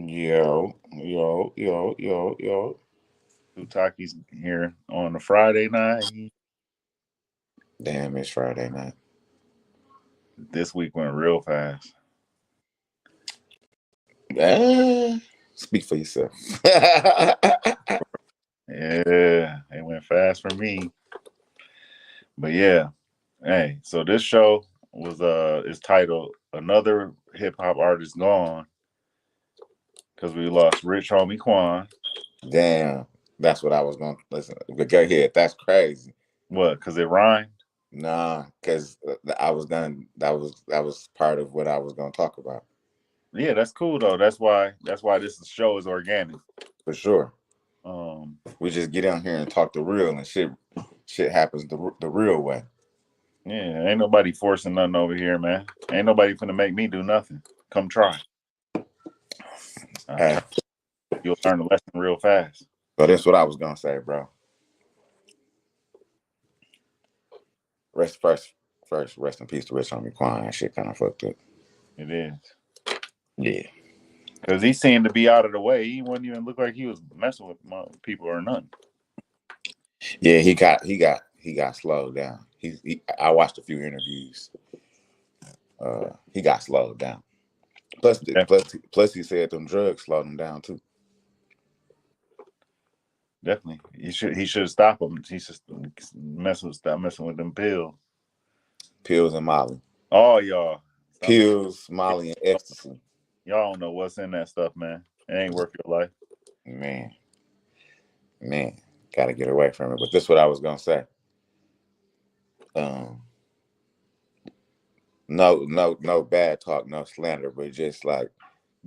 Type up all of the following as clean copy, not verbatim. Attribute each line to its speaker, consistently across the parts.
Speaker 1: Yo.
Speaker 2: Utaki's here on a Friday night.
Speaker 1: Damn, it's Friday night.
Speaker 2: This week went real fast.
Speaker 1: Ah, speak for yourself.
Speaker 2: Yeah, it went fast for me. But yeah, hey, so this show was is titled "Another Hip Hop Artist Gone" because we lost Rich Homie Quan.
Speaker 1: Damn, that's what I was going to listen. But go ahead. That's crazy.
Speaker 2: What? Because it rhymed.
Speaker 1: Nah, because I was gonna. That was part of what I was gonna talk about
Speaker 2: Yeah, that's cool though. That's why this show is organic.
Speaker 1: for sure.
Speaker 2: Um,
Speaker 1: We just get on here and talk the real and shit. Shit happens the real way.
Speaker 2: yeah, ain't nobody forcing nothing over here, man. Ain't nobody finna make me do nothing. Come try. Uh,
Speaker 1: Hey,
Speaker 2: you'll learn the lesson real fast.
Speaker 1: so that's what I was gonna say, bro. Rest first, first. Rest in peace to Rich Homie Quan. That shit kind of fucked up.
Speaker 2: It is.
Speaker 1: Yeah.
Speaker 2: Because he seemed to be out of the way. He wouldn't even look like he was messing with people or nothing.
Speaker 1: Yeah, he got slowed down. I watched a few interviews. He got slowed down. Plus,
Speaker 2: Yeah,
Speaker 1: plus, he said them drugs slowed him down too.
Speaker 2: definitely. He should stop him. He should stop messing with them pills.
Speaker 1: Pills and Molly,
Speaker 2: Oh y'all. Stop messing.
Speaker 1: pills, Molly, and ecstasy.
Speaker 2: Y'all don't know what's in that stuff, man. It ain't worth your life.
Speaker 1: Man, man, gotta get away from it. But this is what I was gonna say. Um, no bad talk, no slander, but just like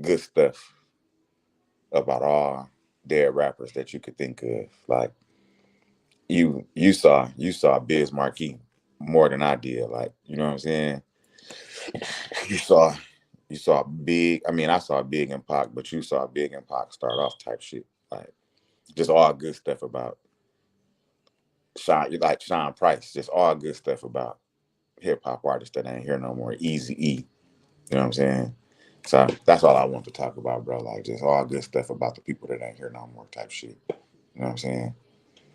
Speaker 1: good stuff about all dead rappers that you could think of. Like you saw Biz Markie more than I did. Like, you know what I'm saying? You saw you saw Big. I mean, I saw Big and Pac, but you saw Big and Pac start off type shit. Like just all good stuff about Sean. You like Sean Price. Just all good stuff about hip hop artists that ain't here no more. Easy E. You know what I'm saying? So that's all I want to talk about, bro. Like just all good stuff about the people that ain't here no more type shit. You know what I'm saying?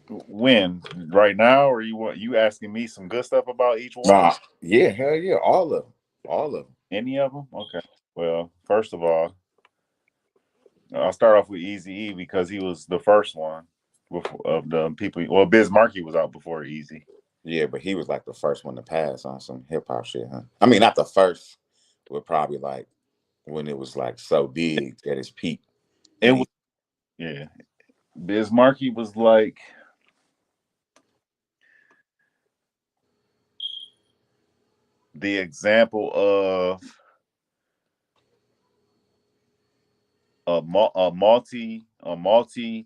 Speaker 2: When? Right now, or you asking me some good stuff about each one?
Speaker 1: Nah, yeah, hell yeah, all of them, all of them.
Speaker 2: Any of them? Okay. Well, first of all, I'll start off with Easy E because he was the first one of the people. Well, Biz Markie was out before Easy.
Speaker 1: Yeah, but he was like the first one to pass on some hip hop shit, huh? I mean, not the first, but probably like when it was like so big at its peak,
Speaker 2: It
Speaker 1: and
Speaker 2: was, yeah. Biz Markie was like the example of a multi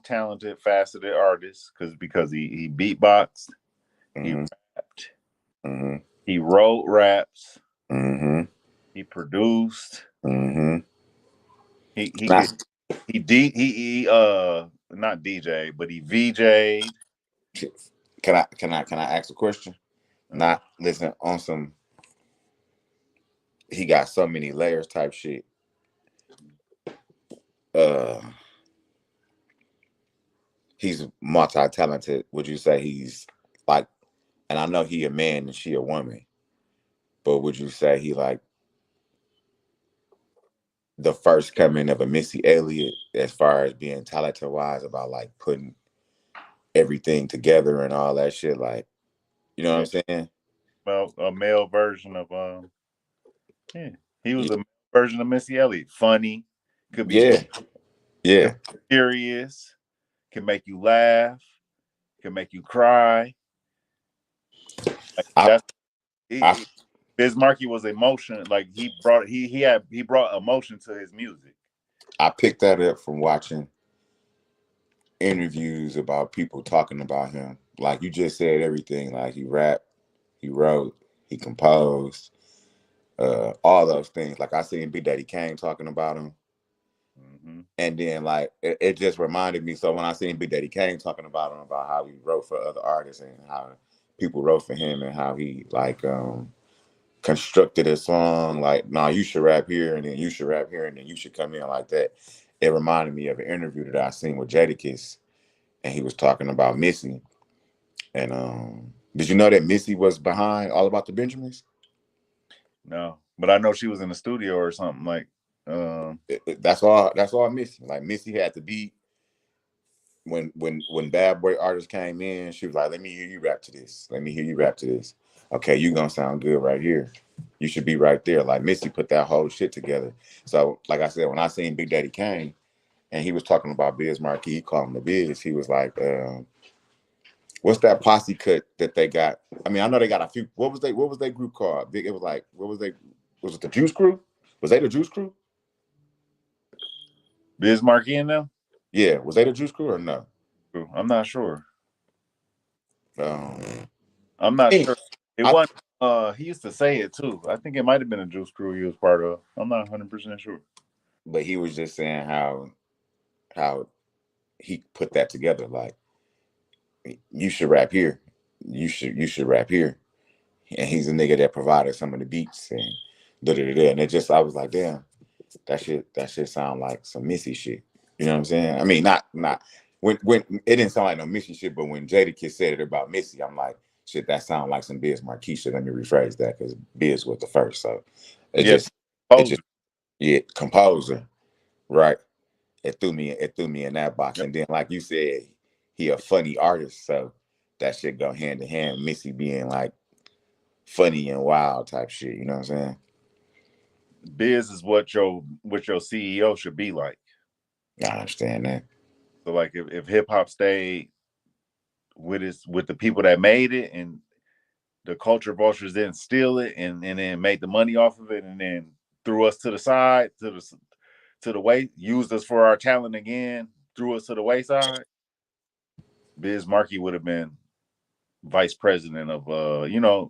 Speaker 2: talented, faceted artist because he beatboxed, he
Speaker 1: hmm
Speaker 2: rapped,
Speaker 1: hmm
Speaker 2: he wrote raps,
Speaker 1: hmm
Speaker 2: he produced,
Speaker 1: hmm
Speaker 2: he
Speaker 1: Nah,
Speaker 2: could he not DJ but he VJ'd.
Speaker 1: can I ask a question?
Speaker 2: Uh,
Speaker 1: Not listen on some. He got so many layers type shit. Uh, he's multi talented. Would you say he's like? And I know he a man and she a woman, but would you say he like the first coming of a Missy Elliott as far as being talented wise about like putting everything together and all that shit? Like, you know
Speaker 2: yeah,
Speaker 1: what I'm saying?
Speaker 2: well, a male version of yeah, he was
Speaker 1: Y-
Speaker 2: a male version of Missy Elliott. Funny, could be
Speaker 1: Yeah,
Speaker 2: could
Speaker 1: yeah.
Speaker 2: be serious, can make you laugh, can make you cry. Like
Speaker 1: I
Speaker 2: that's
Speaker 1: I
Speaker 2: he, Biz Markie was emotion. Like he brought emotion to his music.
Speaker 1: I picked that up from watching interviews about people talking about him. Like you just said everything. Like he rapped, he wrote, he composed, all those things. Like I seen Big Daddy Kane talking about him.
Speaker 2: Hmm.
Speaker 1: And then like it just reminded me. So when I seen Big Daddy Kane talking about him, about how he wrote for other artists and how people wrote for him and how he like constructed a song like, nah, you should rap here and then you should rap here and then you should come in like that. it reminded me of an interview that I seen with Jadakiss, and he was talking about Missy. And did you know that Missy was behind All About the Benjamins?
Speaker 2: No, but I know she was in the studio or something like.
Speaker 1: That's all. That's all Missy. Like Missy had to be when Bad Boy artists came in. She was like, "Let me hear you rap to this. Let me hear you rap to this. Okay, you gonna sound good right here. You should be right there." Like Missy put that whole shit together. So, like I said, when I seen Big Daddy Kane and he was talking about Biz Markie, he called him the Biz. He was like, "What's that posse cut that they got?" I mean, I know they got a few. What was they? What was their group called? It was like, what was they? Was it the Juice Crew? Was they the Juice Crew?
Speaker 2: Biz Markie in them?
Speaker 1: Yeah, was they the Juice Crew or no?
Speaker 2: I'm not sure.
Speaker 1: Um,
Speaker 2: I'm not sure. It
Speaker 1: I,
Speaker 2: wasn't. He used to say it too. I think it might have been a Juice Crew he was part of. I'm not 100% sure.
Speaker 1: but he was just saying how he put that together. Like, you should rap here. You should rap here. And he's a nigga that provided some of the beats and da da da. And it just I was like, damn, that shit sound like some Missy shit. You know what I'm saying? I mean, not when it didn't sound like no Missy shit, but when Jadakiss said it about Missy, I'm like, shit, that sound like some Biz Markie shit. Let me rephrase that because Biz was the first. So it
Speaker 2: Yeah,
Speaker 1: just yeah, composer, right? It threw me in that box.
Speaker 2: Yep.
Speaker 1: And then like you said, he a funny artist, so that shit go hand in hand. Missy being like funny and wild type shit, you know what I'm saying?
Speaker 2: Biz is what your CEO should be like.
Speaker 1: I understand that.
Speaker 2: So like if hip hop stayed with the people that made it and the culture vultures didn't steal it and then made the money off of it and then threw us to the side to the way, used us for our talent again, threw us to the wayside, Biz Markie would have been vice president of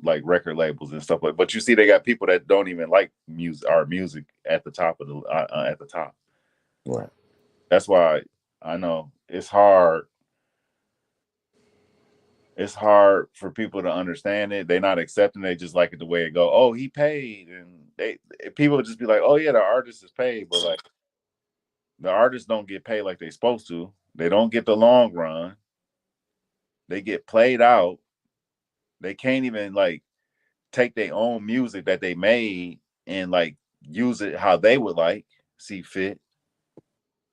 Speaker 2: like record labels and stuff like. But you see, they got people that don't even like our music at the top of the at the top.
Speaker 1: Right.
Speaker 2: That's why I know it's hard. It's hard for people to understand it. They're not accepting. They just like it the way it go. Oh, he paid, and people just be like, oh yeah, the artist is paid, but like the artists don't get paid like they supposed to. They don't get the long run. They get played out. They can't even like take their own music that they made and like use it how they would like see fit.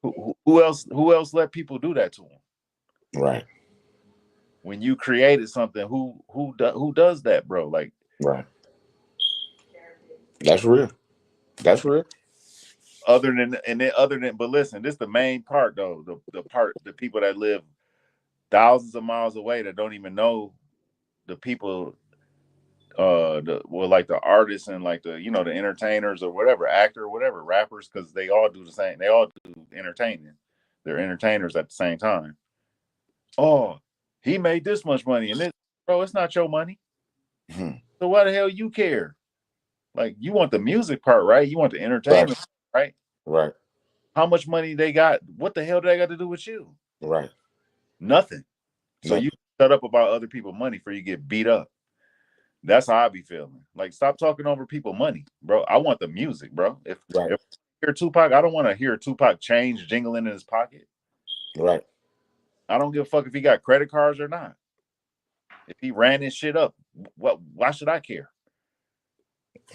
Speaker 2: Who else let people do that to them?
Speaker 1: Right.
Speaker 2: When you created something, who does that, bro? Like,
Speaker 1: Right. That's real. That's real.
Speaker 2: But listen, this is the main part though. The people that live thousands of miles away that don't even know the people, like the artists and like the the entertainers or whatever, actor or whatever, rappers, because they all do the same. They all do entertaining. They're entertainers at the same time. Oh, he made this much money, and bro, it's not your money.
Speaker 1: Hmm.
Speaker 2: So why the hell you care? Like, you want the music part, right? You want the entertainment, right?
Speaker 1: Right.
Speaker 2: How much money they got? What the hell do they got to do with you?
Speaker 1: Right.
Speaker 2: Nothing. So
Speaker 1: No.
Speaker 2: you shut up about other people's money before you get beat up. That's how I be feeling. Like, stop talking over people's money, bro. I want the music, bro. If
Speaker 1: Right.
Speaker 2: I hear Tupac, I don't want to hear Tupac change jingling in his pocket.
Speaker 1: Right.
Speaker 2: I don't give a fuck if he got credit cards or not. If he ran his shit up, why should I care?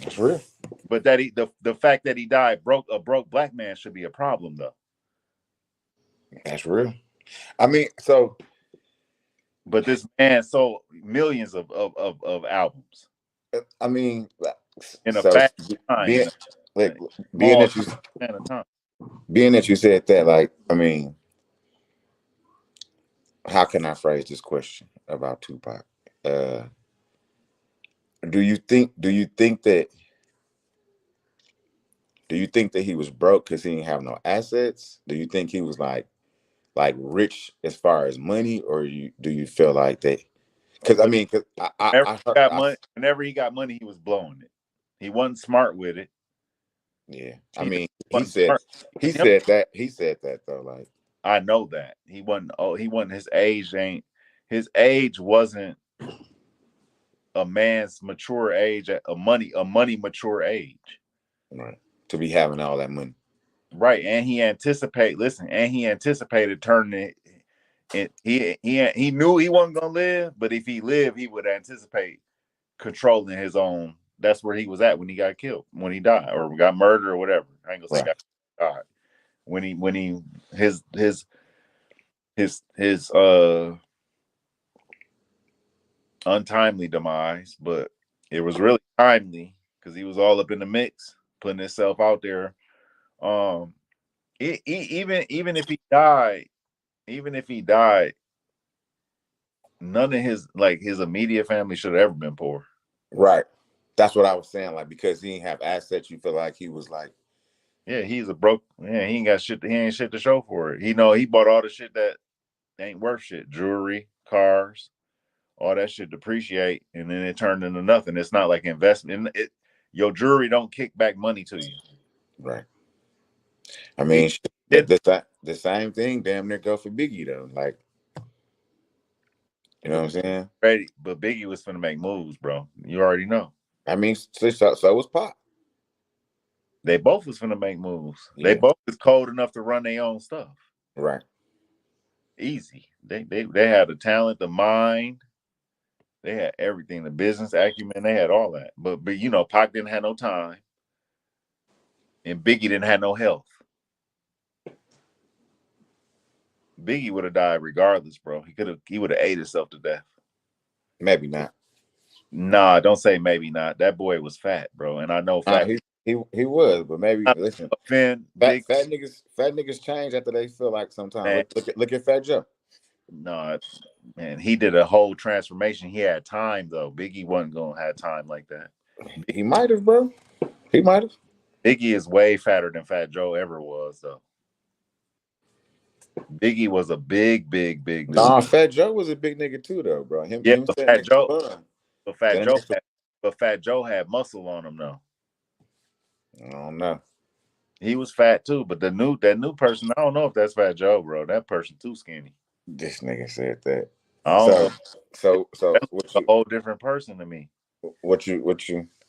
Speaker 1: That's real.
Speaker 2: But that the fact that he died a broke black man should be a problem though.
Speaker 1: That's real. I mean, so
Speaker 2: But this man sold millions of albums
Speaker 1: I mean,
Speaker 2: in a
Speaker 1: so
Speaker 2: fast time,
Speaker 1: being
Speaker 2: in a
Speaker 1: like being
Speaker 2: small
Speaker 1: that you
Speaker 2: span of time.
Speaker 1: being that you said that, like, I mean, how can I phrase this question about Tupac? Uh, do you think that he was broke because he didn't have no assets? Do you think he was like rich as far as money, or do you feel like that? Because I mean, because
Speaker 2: Whenever he got money, he was blowing it. He wasn't smart with it.
Speaker 1: yeah, I
Speaker 2: He
Speaker 1: mean,
Speaker 2: wasn't smart.
Speaker 1: he said that though, like,
Speaker 2: I know that he wasn't. Oh, he wasn't. His age wasn't a man's mature age. A money mature age.
Speaker 1: right, to be having all that money.
Speaker 2: Right, and he anticipated turning it. And he knew he wasn't gonna live, but if he lived, he would anticipate controlling his own. That's where he was at when he got killed, when he died, or got murdered, or whatever. I ain't gonna say
Speaker 1: Right.
Speaker 2: got died. When he his untimely demise, but it was really timely because he was all up in the mix, putting himself out there. Um, even if he died, none of his immediate family should have ever been poor.
Speaker 1: Right. That's what I was saying. Like, because he didn't have assets, you feel like he was like,
Speaker 2: Yeah, he's a broke. Yeah, he ain't got shit. He ain't shit to show for it. He bought all the shit that ain't worth shit, jewelry, cars, all that shit depreciate, and then it turned into nothing. It's not like investment. Your jewelry don't kick back money to you.
Speaker 1: right. I
Speaker 2: He
Speaker 1: mean,
Speaker 2: did
Speaker 1: the same thing damn near go for Biggie though. Like, you know what I'm saying?
Speaker 2: ready, but Biggie was finna make moves, bro. You already know.
Speaker 1: I mean, so was Pop.
Speaker 2: They both was finna make moves. They
Speaker 1: Yeah.
Speaker 2: both was cold enough to run their own stuff.
Speaker 1: Right.
Speaker 2: Easy. They had the talent, the mind. They had everything, the business acumen. They had all that. But Pac didn't have no time, and Biggie didn't have no health. Biggie would have died regardless, bro. He would have ate himself to death.
Speaker 1: Maybe not.
Speaker 2: Nah, don't say maybe not. That boy was fat, bro. And I know fat.
Speaker 1: He was, but maybe listen.
Speaker 2: Offend
Speaker 1: Fat
Speaker 2: big
Speaker 1: niggas change after they feel like sometimes.
Speaker 2: man.
Speaker 1: Look at Fat Joe.
Speaker 2: No, man, he did a whole transformation. He had time though. Biggie wasn't gonna have time like that.
Speaker 1: He might have, bro. He might have.
Speaker 2: Biggie is way fatter than Fat Joe ever was, though. Biggie was a big dude.
Speaker 1: Nah, Fat Joe was a big nigga too, though, bro.
Speaker 2: Yeah,
Speaker 1: Him
Speaker 2: but
Speaker 1: sitting next to Bun.
Speaker 2: Fat Joe had muscle on him though.
Speaker 1: I don't know.
Speaker 2: He was fat too, but that new person, I don't know if that's Fat Joe, bro. That person too skinny.
Speaker 1: This nigga said that.
Speaker 2: I don't know.
Speaker 1: So
Speaker 2: That's a whole different person to me.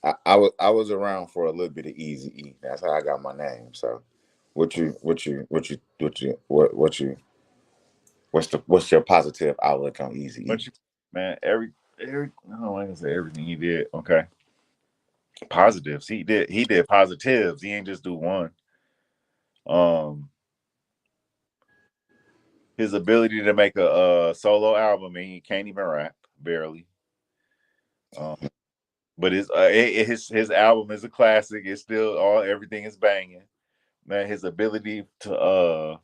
Speaker 1: I was around for a little bit of Easy E. That's how I got my name. So what's your positive outlook on Easy E?
Speaker 2: Man, I don't want to say everything he did. Okay. Positives. He did positives. He ain't just do one. His ability to make a solo album, and he can't even rap, barely. But his album is a classic. It's still everything is banging. Man, his ability to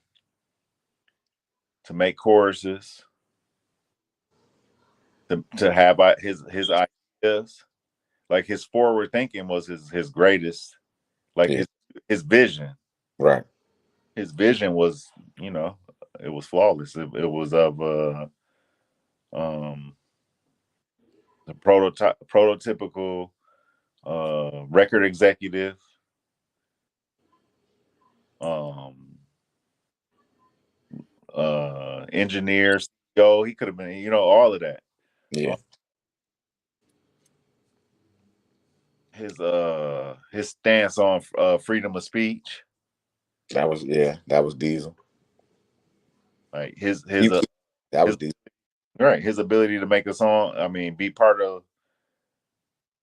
Speaker 2: make choruses, to have his ideas, like his forward thinking was his greatest. Like his vision.
Speaker 1: Right.
Speaker 2: His vision was, it was flawless. It was of the prototypical record executive, engineer, CEO. He could have been, all of that.
Speaker 1: Yeah.
Speaker 2: His stance on freedom of speech.
Speaker 1: That was Diesel.
Speaker 2: Like
Speaker 1: that was Diesel.
Speaker 2: Right. His ability to make a song, I mean, be part of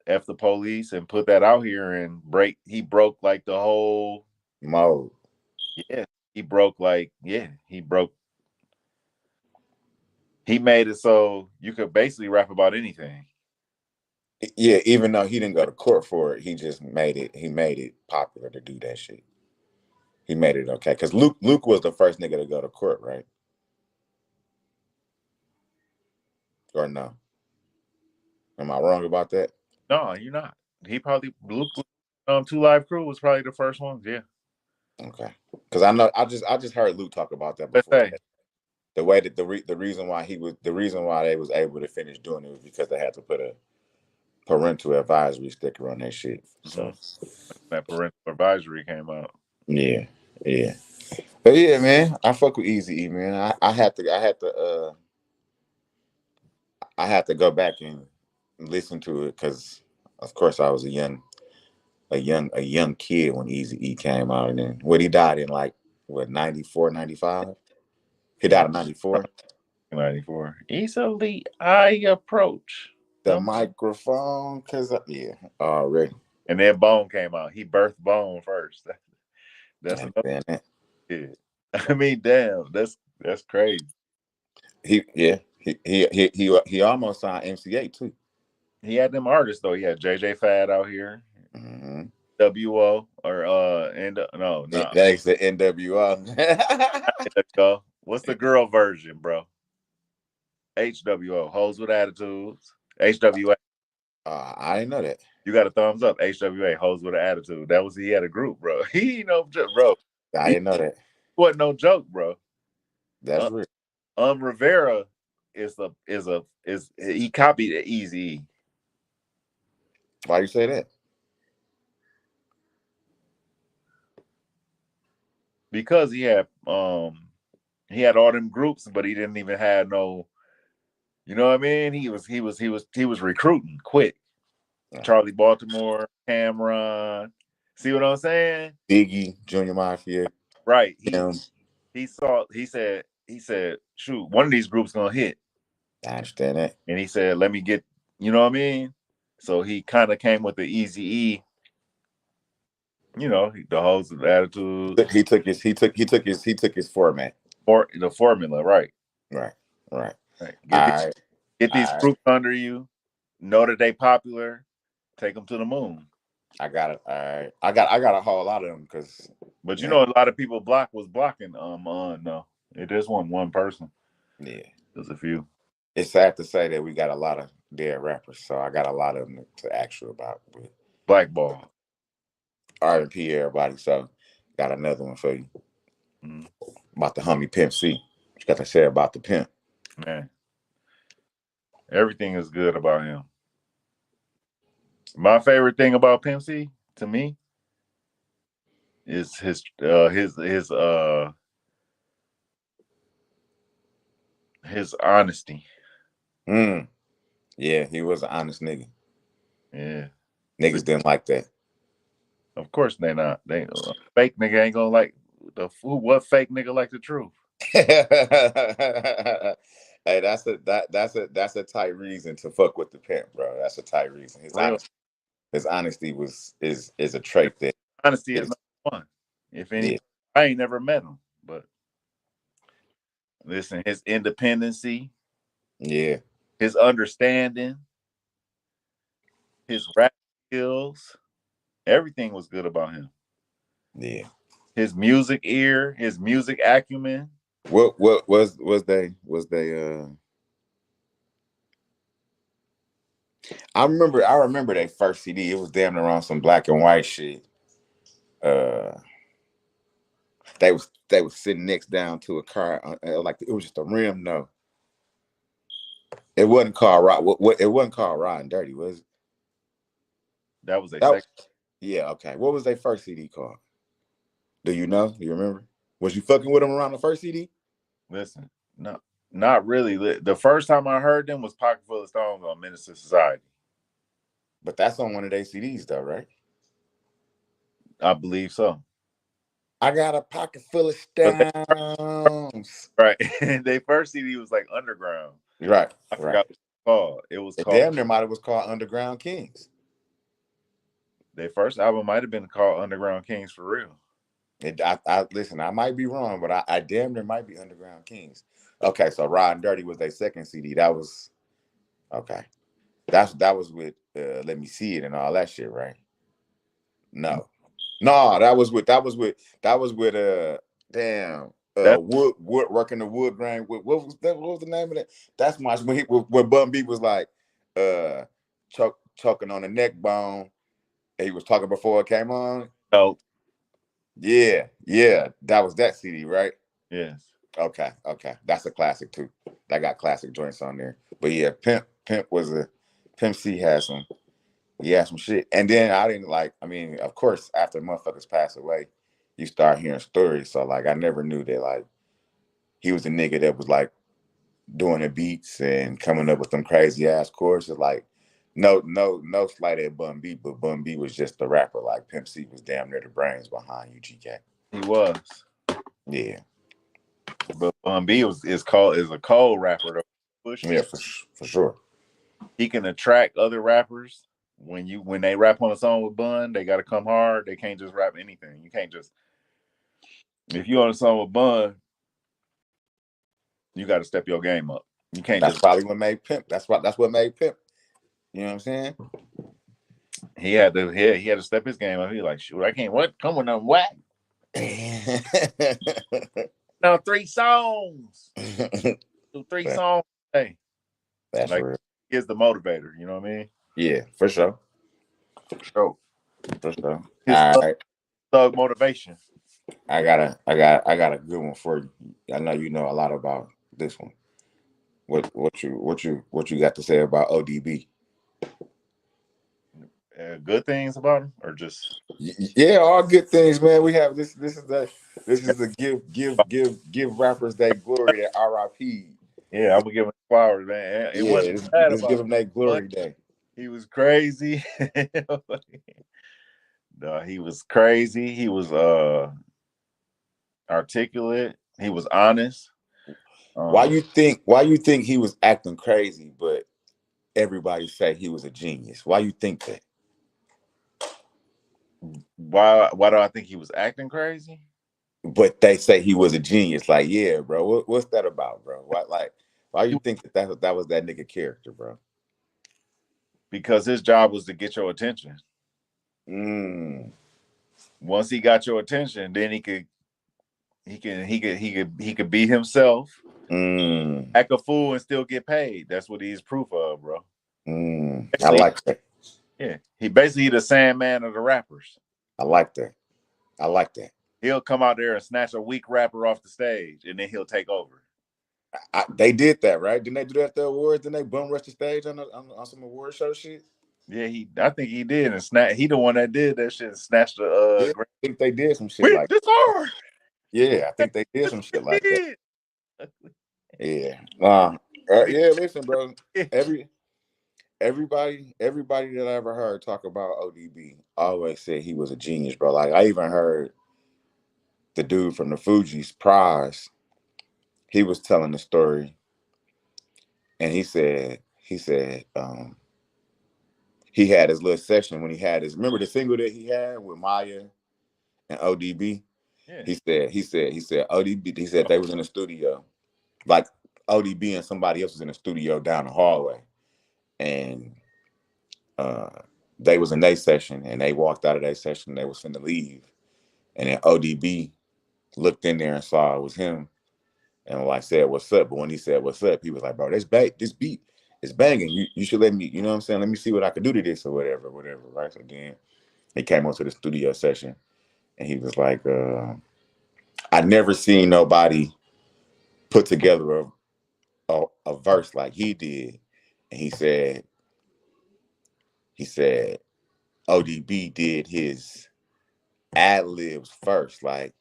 Speaker 2: F the Police and put that out here and he broke like the whole
Speaker 1: mode.
Speaker 2: Yeah. He made it so you could basically rap about anything.
Speaker 1: Yeah, even though he didn't go to court for it, he just made it popular to do that shit. He made it okay. Because Luke was the first nigga to go to court, right? Or no? Am I wrong about that?
Speaker 2: No, you're not. He probably Luke 2 Live Crew was probably the first one. Yeah.
Speaker 1: Okay. Because I know I just heard Luke talk about that before. The way that the reason why they was able to finish doing it was because they had to put a parental advisory sticker on that shit. So
Speaker 2: that parental advisory came out.
Speaker 1: Yeah. But yeah, man, I fuck with Easy E, man. I had to go back and listen to it because, of course, I was a young a young kid when Easy E came out, and then what he died in like what 94, 95? He
Speaker 2: Yeah,
Speaker 1: died in 94.
Speaker 2: 94. Easily I approach
Speaker 1: The
Speaker 2: the
Speaker 1: microphone, cause yeah, already.
Speaker 2: and then Bone came out. He birthed Bone first. That's
Speaker 1: And
Speaker 2: another
Speaker 1: then
Speaker 2: kid. I mean, damn, that's crazy.
Speaker 1: he almost signed MCA too.
Speaker 2: He had them artists though. He had JJ Fad out here,
Speaker 1: Mm-hmm.
Speaker 2: WO or and no, no.
Speaker 1: Thanks to NWO.
Speaker 2: Let's go. What's the girl version, bro? HWO, Hoes with Attitudes. HWA,
Speaker 1: I didn't know that.
Speaker 2: you got a thumbs up. HWA, Hoes with an Attitude. That was he had a group, bro. He bro.
Speaker 1: I
Speaker 2: He
Speaker 1: didn't know that.
Speaker 2: wasn't no joke, bro.
Speaker 1: That's real.
Speaker 2: Rivera is he copied Easy
Speaker 1: Why you say that?
Speaker 2: because he had all them groups, but he didn't even have no. You know what I mean? He was recruiting quick.
Speaker 1: Yeah.
Speaker 2: Charlie Baltimore, Cameron. See what I'm saying?
Speaker 1: Biggie, Junior Mafia,
Speaker 2: Right.
Speaker 1: him.
Speaker 2: He said, shoot, one of these groups gonna hit.
Speaker 1: I understand that.
Speaker 2: And he said, let me get, you know what I mean? So he kind of came with the Easy E, the host of Attitude.
Speaker 1: He took his format.
Speaker 2: Or the formula, right.
Speaker 1: Right.
Speaker 2: Right.
Speaker 1: All right.
Speaker 2: Get these groups under you, know that they popular, take them to the moon.
Speaker 1: I got it. All right. I got a whole lot of them because.
Speaker 2: But a lot of people was blocking. No, it just wasn't one person.
Speaker 1: Yeah,
Speaker 2: there's a few.
Speaker 1: It's sad to say that we got a lot of dead rappers, so I got a lot of them to ask you about. With
Speaker 2: Blackball,
Speaker 1: R&P, everybody. So, got another one for you about the homie Pimp C. What you got to say about the pimp?
Speaker 2: Man, everything is good about him. My favorite thing about Pimp C, to me, is his honesty.
Speaker 1: Yeah, he was an honest nigga.
Speaker 2: Yeah,
Speaker 1: niggas didn't like that.
Speaker 2: Of course they not. They fake nigga ain't gonna like what fake nigga like the truth.
Speaker 1: Hey, that's a tight reason to fuck with the pimp, bro. That's a tight reason. His honesty is a trait that
Speaker 2: honesty is number one. If any, I ain't never met him, but listen, his independency, his understanding, his rap skills, everything was good about him.
Speaker 1: Yeah,
Speaker 2: his music ear, his music acumen.
Speaker 1: What was they? I remember their first CD. It was damn near on some black and white shit. They was sitting next down to a car, like it was just a rim. No, it wasn't called Rod. It wasn't called Rod and Dirty, was it?
Speaker 2: That was second.
Speaker 1: Yeah, okay. What was their first CD called? Do you know? Do you remember? Was you fucking with them around the first CD?
Speaker 2: Listen, no, not really. The first time I heard them was Pocket Full of Stones on Menace to Society.
Speaker 1: But that's on one of their CDs, though, right?
Speaker 2: I believe so.
Speaker 1: I got a pocket full of stones.
Speaker 2: Right. Their first CD was like Underground.
Speaker 1: Right.
Speaker 2: I forgot what it was called. It was called.
Speaker 1: Damn near might have was called Underground Kings.
Speaker 2: Their first album might have been called Underground Kings for real.
Speaker 1: I listen, I might be wrong, but I damn near might be Underground Kings. Okay, so Rod and Dirty was their second CD. That was okay. That was with Let Me See It and all that shit, right? No, that was with damn Wood working the wood grain. What was the name of that? That's my when Bun B was like choking on the neck bone. He was talking before it came on.
Speaker 2: Oh,
Speaker 1: yeah, that was that CD, right?
Speaker 2: Yes.
Speaker 1: Okay, that's a classic too. That got classic joints on there. But yeah, Pimp C had some shit. And then of course, after motherfuckers pass away, you start hearing stories. So like I never knew that like he was a nigga that was like doing the beats and coming up with some crazy ass choruses. Like no slight at Bun B, but Bun B was just the rapper. Like Pimp C was damn near the brains behind UGK.
Speaker 2: He was,
Speaker 1: Yeah,
Speaker 2: but Bun B is a cold rapper though.
Speaker 1: yeah,
Speaker 2: Pushy.
Speaker 1: for sure.
Speaker 2: He can attract other rappers. When they rap on a song with Bun, they got to come hard. They can't just rap anything. You can't just if you on a song with Bun, you got to step your game up. You can't
Speaker 1: That's
Speaker 2: just.
Speaker 1: probably what made Pimp. That's what made Pimp. You know what I'm saying?
Speaker 2: He had to step his game up. He like, shoot, I can't come with them whack. Now 3 songs, do 3 songs. Hey,
Speaker 1: that's
Speaker 2: like
Speaker 1: real.
Speaker 2: he's the motivator. You know what I mean?
Speaker 1: Yeah, for sure.
Speaker 2: So
Speaker 1: For sure.
Speaker 2: his
Speaker 1: All right.
Speaker 2: thug motivation.
Speaker 1: I got a good one for you. I know you know a lot about this one. What you got to say about ODB?
Speaker 2: Good things about him, or just
Speaker 1: Yeah, all good things, man. We have this. This is the give rappers their glory, their RIP.
Speaker 2: yeah, I'm gonna give him flowers, man. It
Speaker 1: Yeah,
Speaker 2: wasn't bad
Speaker 1: this
Speaker 2: about
Speaker 1: give them their glory day.
Speaker 2: he was crazy. No, he was crazy. He was articulate. He was honest.
Speaker 1: Why you think he was acting crazy, but everybody say he was a genius? Why you think that?
Speaker 2: Why do I think he was acting crazy?
Speaker 1: But they say he was a genius. Like, yeah, bro. What's that about, bro? Why you think that was that nigga character, bro?
Speaker 2: Because his job was to get your attention. Once he got your attention, then he could be himself, act a fool, and still get paid. That's what he's proof of, bro.
Speaker 1: I like that.
Speaker 2: Yeah, he basically the Sandman of the rappers.
Speaker 1: I like that. I like that.
Speaker 2: He'll come out there and snatch a weak rapper off the stage, and then he'll take over.
Speaker 1: They did that, right? Didn't they do that at the awards? Didn't they bum rush the stage on some award show shit?
Speaker 2: Yeah, I think he did, and he the one that did that shit. Snatched the.
Speaker 1: I think they did some shit like
Speaker 2: this hard.
Speaker 1: Yeah, I think they did some shit like that. Yeah. Yeah. Listen, bro. Everybody that I ever heard talk about ODB always said he was a genius, bro. Like I even heard the dude from the Fugees, Prize. He was telling the story, and he said he had his little session when he had his. Remember the single that he had with Maya and ODB?
Speaker 2: Yeah.
Speaker 1: He said ODB. He said they was in the studio, like ODB and somebody else was in the studio down the hallway, and they was in their session, and they walked out of their session. They was finna leave, and then ODB looked in there and saw it was him, and like said, "What's up?" But when he said, "What's up?" he was like, "Bro, this beat is banging. You should let me. You know what I'm saying? Let me see what I can do to this or whatever, Right? So then he came onto the studio session, and he was like, "I never seen nobody put together a verse like he did," and he said ODB did his ad libs first. Like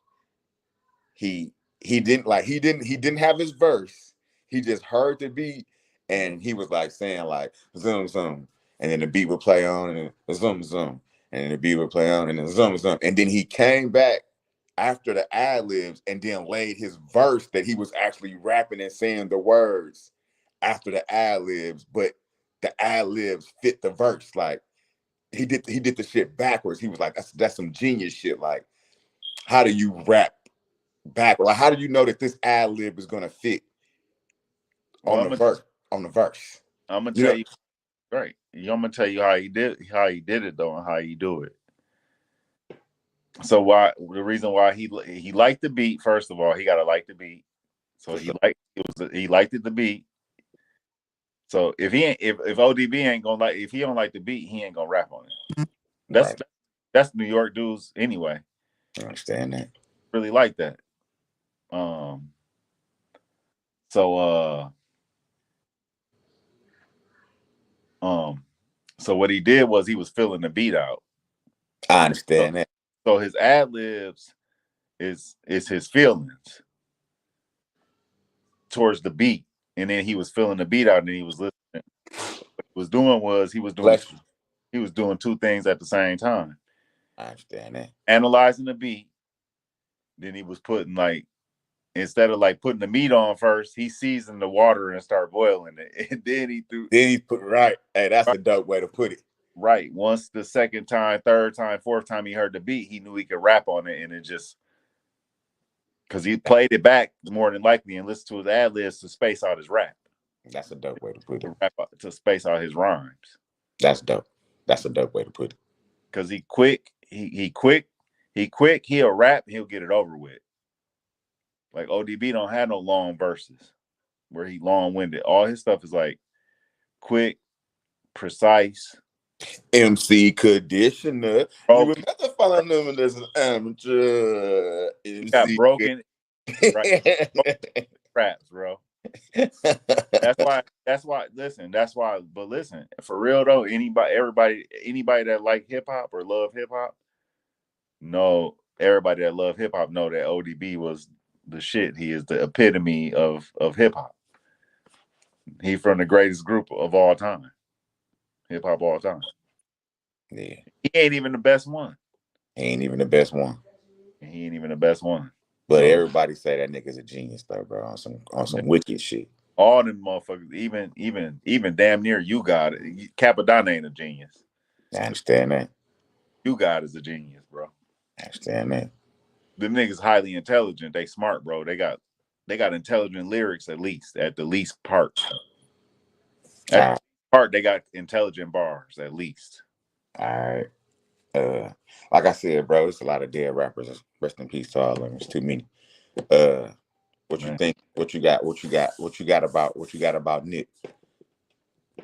Speaker 1: he didn't have his verse. He just heard the beat and he was like saying like zoom zoom, and then the beat would play on and then zoom zoom, and then the beat would play on and then zoom zoom, and then he came back after the ad libs and then laid his verse that he was actually rapping and saying the words after the ad libs, but the ad libs fit the verse. Like he did the shit backwards. He was like, that's some genius shit. Like, how do you rap back? Like, how do you know that this ad lib is gonna fit on the verse? On the verse.
Speaker 2: I'm gonna tell you, right? I'm gonna tell you how he did it though, and how he do it. So the reason why he liked the beat, first of all, he gotta like the beat. So he liked the beat. So if ODB ain't gonna like, if he don't like the beat, he ain't gonna rap on it. That's New York dudes anyway.
Speaker 1: I understand that.
Speaker 2: Really like that. So what he did was he was filling the beat out.
Speaker 1: I understand that.
Speaker 2: So his ad libs is his feelings towards the beat, and then he was filling the beat out, and he was listening. he was doing was
Speaker 1: Bless you.
Speaker 2: he was doing two things at the same time.
Speaker 1: I understand that.
Speaker 2: Analyzing the beat, then he was putting like instead of like putting the meat on first, he seasoned the water and start boiling it. And then he threw
Speaker 1: Then he put right. Hey, that's a dope way to put it.
Speaker 2: right. Once the second time, third time, fourth time he heard the beat, he knew he could rap on it, and it just because he played it back more than likely and listened to his ad libs to space out his rap.
Speaker 1: That's a dope way to put it.
Speaker 2: To space out his rhymes.
Speaker 1: That's dope. That's a dope way to put it.
Speaker 2: Because he quick, he'll rap, he'll get it over with. Like ODB don't have no long verses where he long-winded. All his stuff is like quick, precise.
Speaker 1: MC conditioner.
Speaker 2: Bro,
Speaker 1: You remember following them as an amateur MC.
Speaker 2: Got broken, right? Raps, bro. That's why. Listen, But listen, for real though, anybody that like hip hop or love hip hop, no, everybody that love hip hop know that ODB was the shit. He is the epitome of hip hop. He from the greatest group of all time, hip hop all time.
Speaker 1: Yeah,
Speaker 2: he ain't even the best one.
Speaker 1: He ain't even the best one. But everybody say that nigga's a genius though, bro. On some wicked shit.
Speaker 2: All them motherfuckers, even damn near You God it. Capadonna ain't a genius.
Speaker 1: I understand that.
Speaker 2: You God is a genius, bro.
Speaker 1: I understand that.
Speaker 2: The niggas highly intelligent. They smart, bro. They got intelligent lyrics at the least part. Part they got intelligent bars at least.
Speaker 1: All right. Like I said, bro, it's a lot of dead rappers. Rest in peace to all of them. It's too many. What you think? What you got about Nip?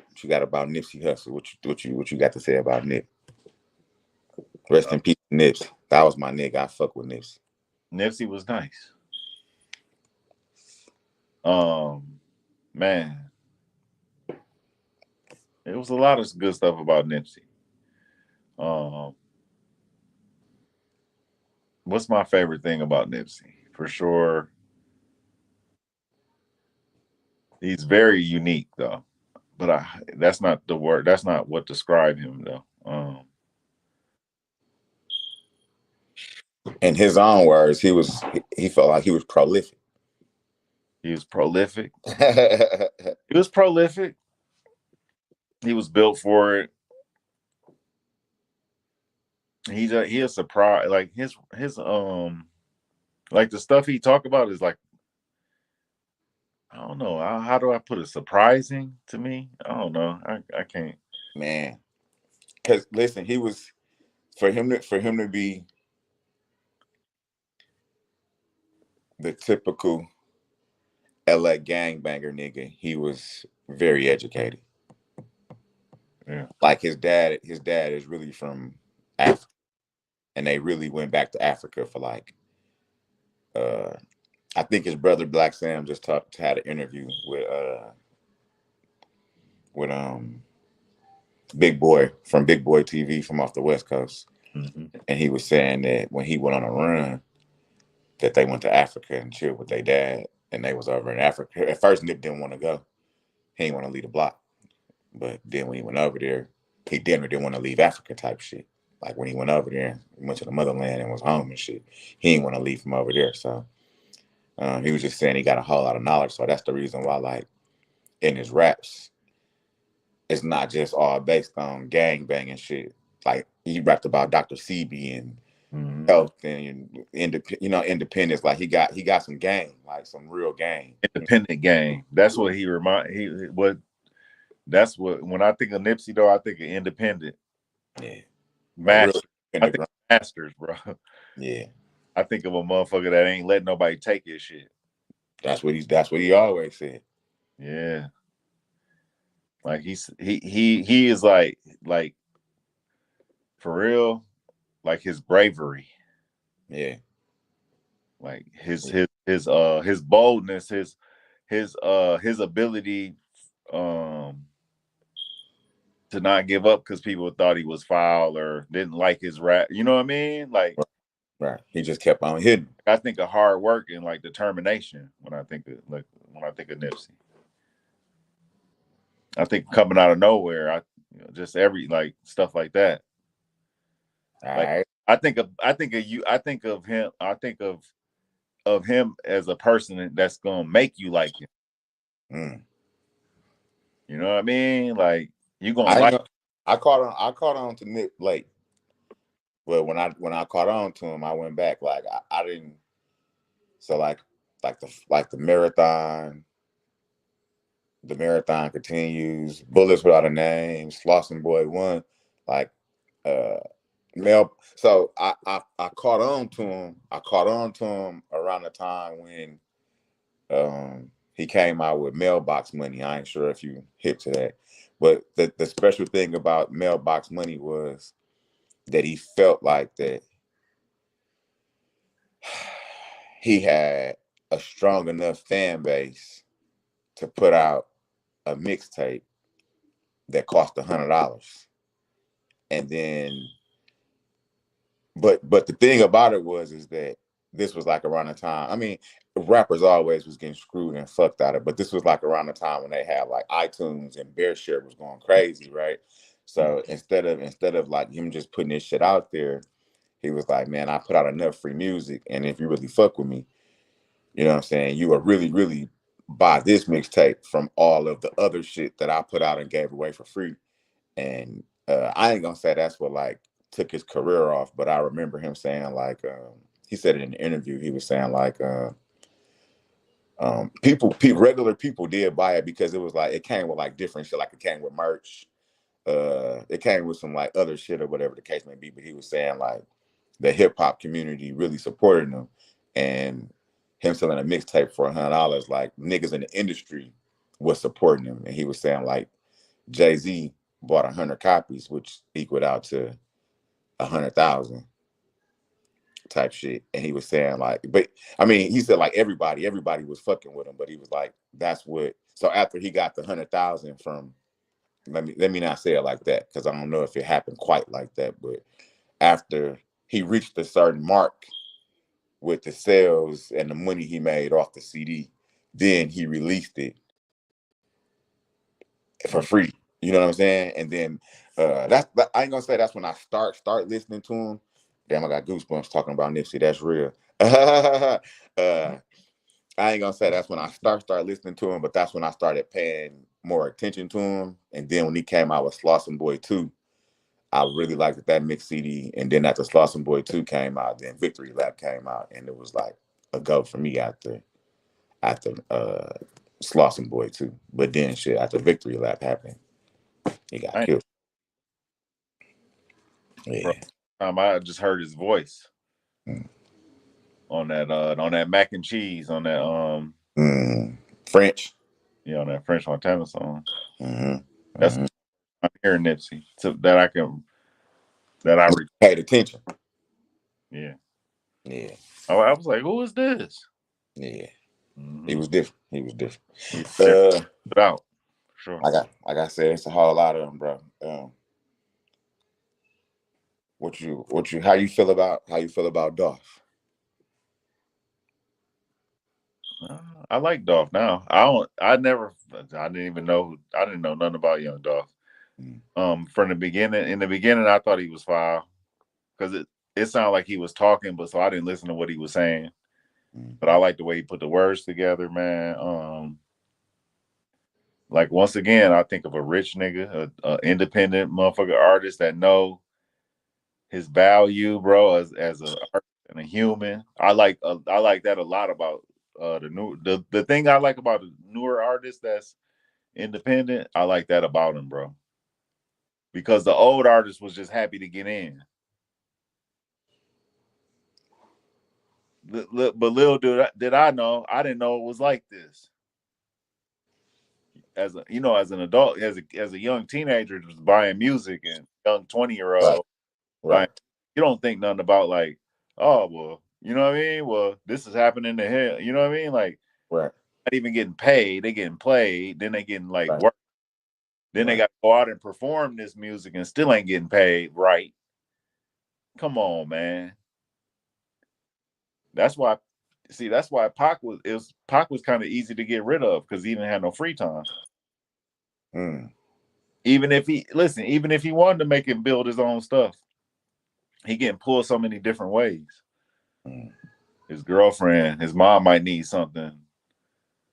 Speaker 1: What you got about Nipsey Hussle? What you got to say about Nip? Rest in peace, Nipsey. That was my nigga. I fuck with Nipsey.
Speaker 2: Nipsey was nice. Man, it was a lot of good stuff about Nipsey. What's my favorite thing about Nipsey? For sure, he's very unique though. But that's not the word. That's not what described him though.
Speaker 1: In his own words, he felt like he was prolific.
Speaker 2: He was prolific. He was built for it. He a surprise. Like his like the stuff he talked about is like, I don't know. How do I put it? Surprising to me. I don't know. I can't.
Speaker 1: Man, because listen, he was for him to be the typical LA gangbanger nigga. He was very educated.
Speaker 2: Yeah.
Speaker 1: Like his dad is really from Africa, and they really went back to Africa for like. I think his brother Black Sam just had an interview with Big Boy from Big Boy TV from off the West Coast, and he was saying that when he went on a run, that they went to Africa and chilled with their dad, and they was over in Africa. At first, Nip didn't want to go; he didn't want to leave the block. But then when he went over there, he didn't want to leave Africa type shit. Like when he went over there, he went to the motherland and was home and shit. He didn't want to leave from over there, so. He was just saying he got a whole lot of knowledge, so that's the reason why, like, in his raps, it's not just all based on gang banging shit. Like he rapped about Dr. Sebi and health and independence. Like he got some game, like some real game.
Speaker 2: Independent game. That's what That's what when I think of Nipsey though, I think of independent.
Speaker 1: Yeah,
Speaker 2: masters, bro.
Speaker 1: Yeah.
Speaker 2: I think of a motherfucker that ain't letting nobody take his shit.
Speaker 1: That's what he always said.
Speaker 2: Yeah. Like he is like for real, like his bravery.
Speaker 1: Yeah.
Speaker 2: Like his boldness, his ability to not give up because people thought he was foul or didn't like his rap. You know what I mean? Like
Speaker 1: right. He just kept on hitting.
Speaker 2: I think of hard work and like determination when I think of Nipsey. I think coming out of nowhere, just every like stuff like that.
Speaker 1: All
Speaker 2: Like
Speaker 1: right.
Speaker 2: I think of you. I think of him. I think of him as a person that's gonna make you like him.
Speaker 1: Mm.
Speaker 2: You know what I mean? Like you gonna
Speaker 1: I ain't
Speaker 2: like.
Speaker 1: gonna, I caught on to Nip late, but when I caught on to him, I went back. Like I didn't. So the marathon continues. Bullets Without a Name, Slauson Boy One, like uh Mel. So I caught on to him. I caught on to him around the time when he came out with Mailbox Money. I ain't sure if you hip to that, but the special thing about Mailbox Money was that he felt like that he had a strong enough fan base to put out a mixtape that cost $100, and then but the thing about it was is that this was like around the time. I mean, rappers always was getting screwed and fucked out of, but this was like around the time when they had like iTunes and BearShare was going crazy, right? So instead of like him just putting this shit out there, he was like, man, I put out enough free music, and if you really fuck with me, you know what I'm saying, you will really, really buy this mixtape from all of the other shit that I put out and gave away for free. And I ain't gonna say that's what like took his career off, but I remember him saying like he said it in an interview. He was saying like regular people did buy it because it was like it came with like different shit, like it came with merch, it came with some like other shit or whatever the case may be. But he was saying like the hip hop community really supported him, and him selling a mixtape for $100, like niggas in the industry was supporting him, and he was saying like Jay-Z bought 100 copies, which equaled out to 100,000 type shit. And he was saying like, but I mean, he said like everybody was fucking with him, but he was like, that's what. So after he got the 100,000 from, let me not say it like that because I don't know if it happened quite like that, but after he reached a certain mark with the sales and the money he made off the CD, then he released it for free. You know what I'm saying? And then I ain't gonna say that's when I start listening to him. Damn, I got goosebumps talking about Nipsey. That's real. I ain't gonna say that's when I start listening to him, but that's when I started paying more attention to him. And then when he came out with Slauson Boy 2, I really liked that mix CD. And then after Slauson Boy 2 came out, then Victory Lap came out, and it was like a go for me after Slauson Boy 2. But then shit, after Victory Lap happened, he got
Speaker 2: I,
Speaker 1: killed.
Speaker 2: bro,
Speaker 1: Yeah.
Speaker 2: I just heard his voice
Speaker 1: Mm.
Speaker 2: on that mac and cheese on that
Speaker 1: French.
Speaker 2: yeah, on that French Montana song.
Speaker 1: Mm-hmm.
Speaker 2: That's
Speaker 1: Mm-hmm.
Speaker 2: I'm hearing Nipsey so that I can that I re-
Speaker 1: Paid attention.
Speaker 2: yeah.
Speaker 1: Yeah.
Speaker 2: I was like, who is this?
Speaker 1: Yeah. He
Speaker 2: Mm-hmm.
Speaker 1: was different. He was different.
Speaker 2: He figured
Speaker 1: Uh,
Speaker 2: it out for sure.
Speaker 1: like I said, it's a whole lot of them, bro. How you feel about Dolph?
Speaker 2: I like Dolph now. I didn't even know. I didn't know nothing about Young Dolph.
Speaker 1: Mm,
Speaker 2: From the beginning, in the beginning, I thought he was foul because it sounded like he was talking, but so I didn't listen to what he was saying. But I
Speaker 1: mm,
Speaker 2: like the way he put the words together, man. Like once again, I think of a rich nigga, a independent motherfucker artist that know his value, bro, as a artist and a human. I like that a lot about the thing I like about the newer artists that's independent. I like that about him, bro, because the old artist was just happy to get in. But little did I know, I didn't know it was like this. As as an adult, as a young teenager, just buying music and young 20-year
Speaker 1: right.
Speaker 2: old,
Speaker 1: Right.
Speaker 2: buying, you don't think nothing about like, oh well, you know what I mean? Well, this is happening to him. You know what I mean? Like
Speaker 1: Right.
Speaker 2: not even getting paid, they getting played, then they getting like
Speaker 1: Right.
Speaker 2: work, then they
Speaker 1: Right.
Speaker 2: got to go out and perform this music and still ain't getting paid. Right? Come on, man. That's why. See, that's why Pac was kind of easy to get rid of because he didn't have no free time.
Speaker 1: Mm.
Speaker 2: Even if he wanted to make it build his own stuff, he getting pulled so many different ways.
Speaker 1: Mm.
Speaker 2: His girlfriend, his mom might need something,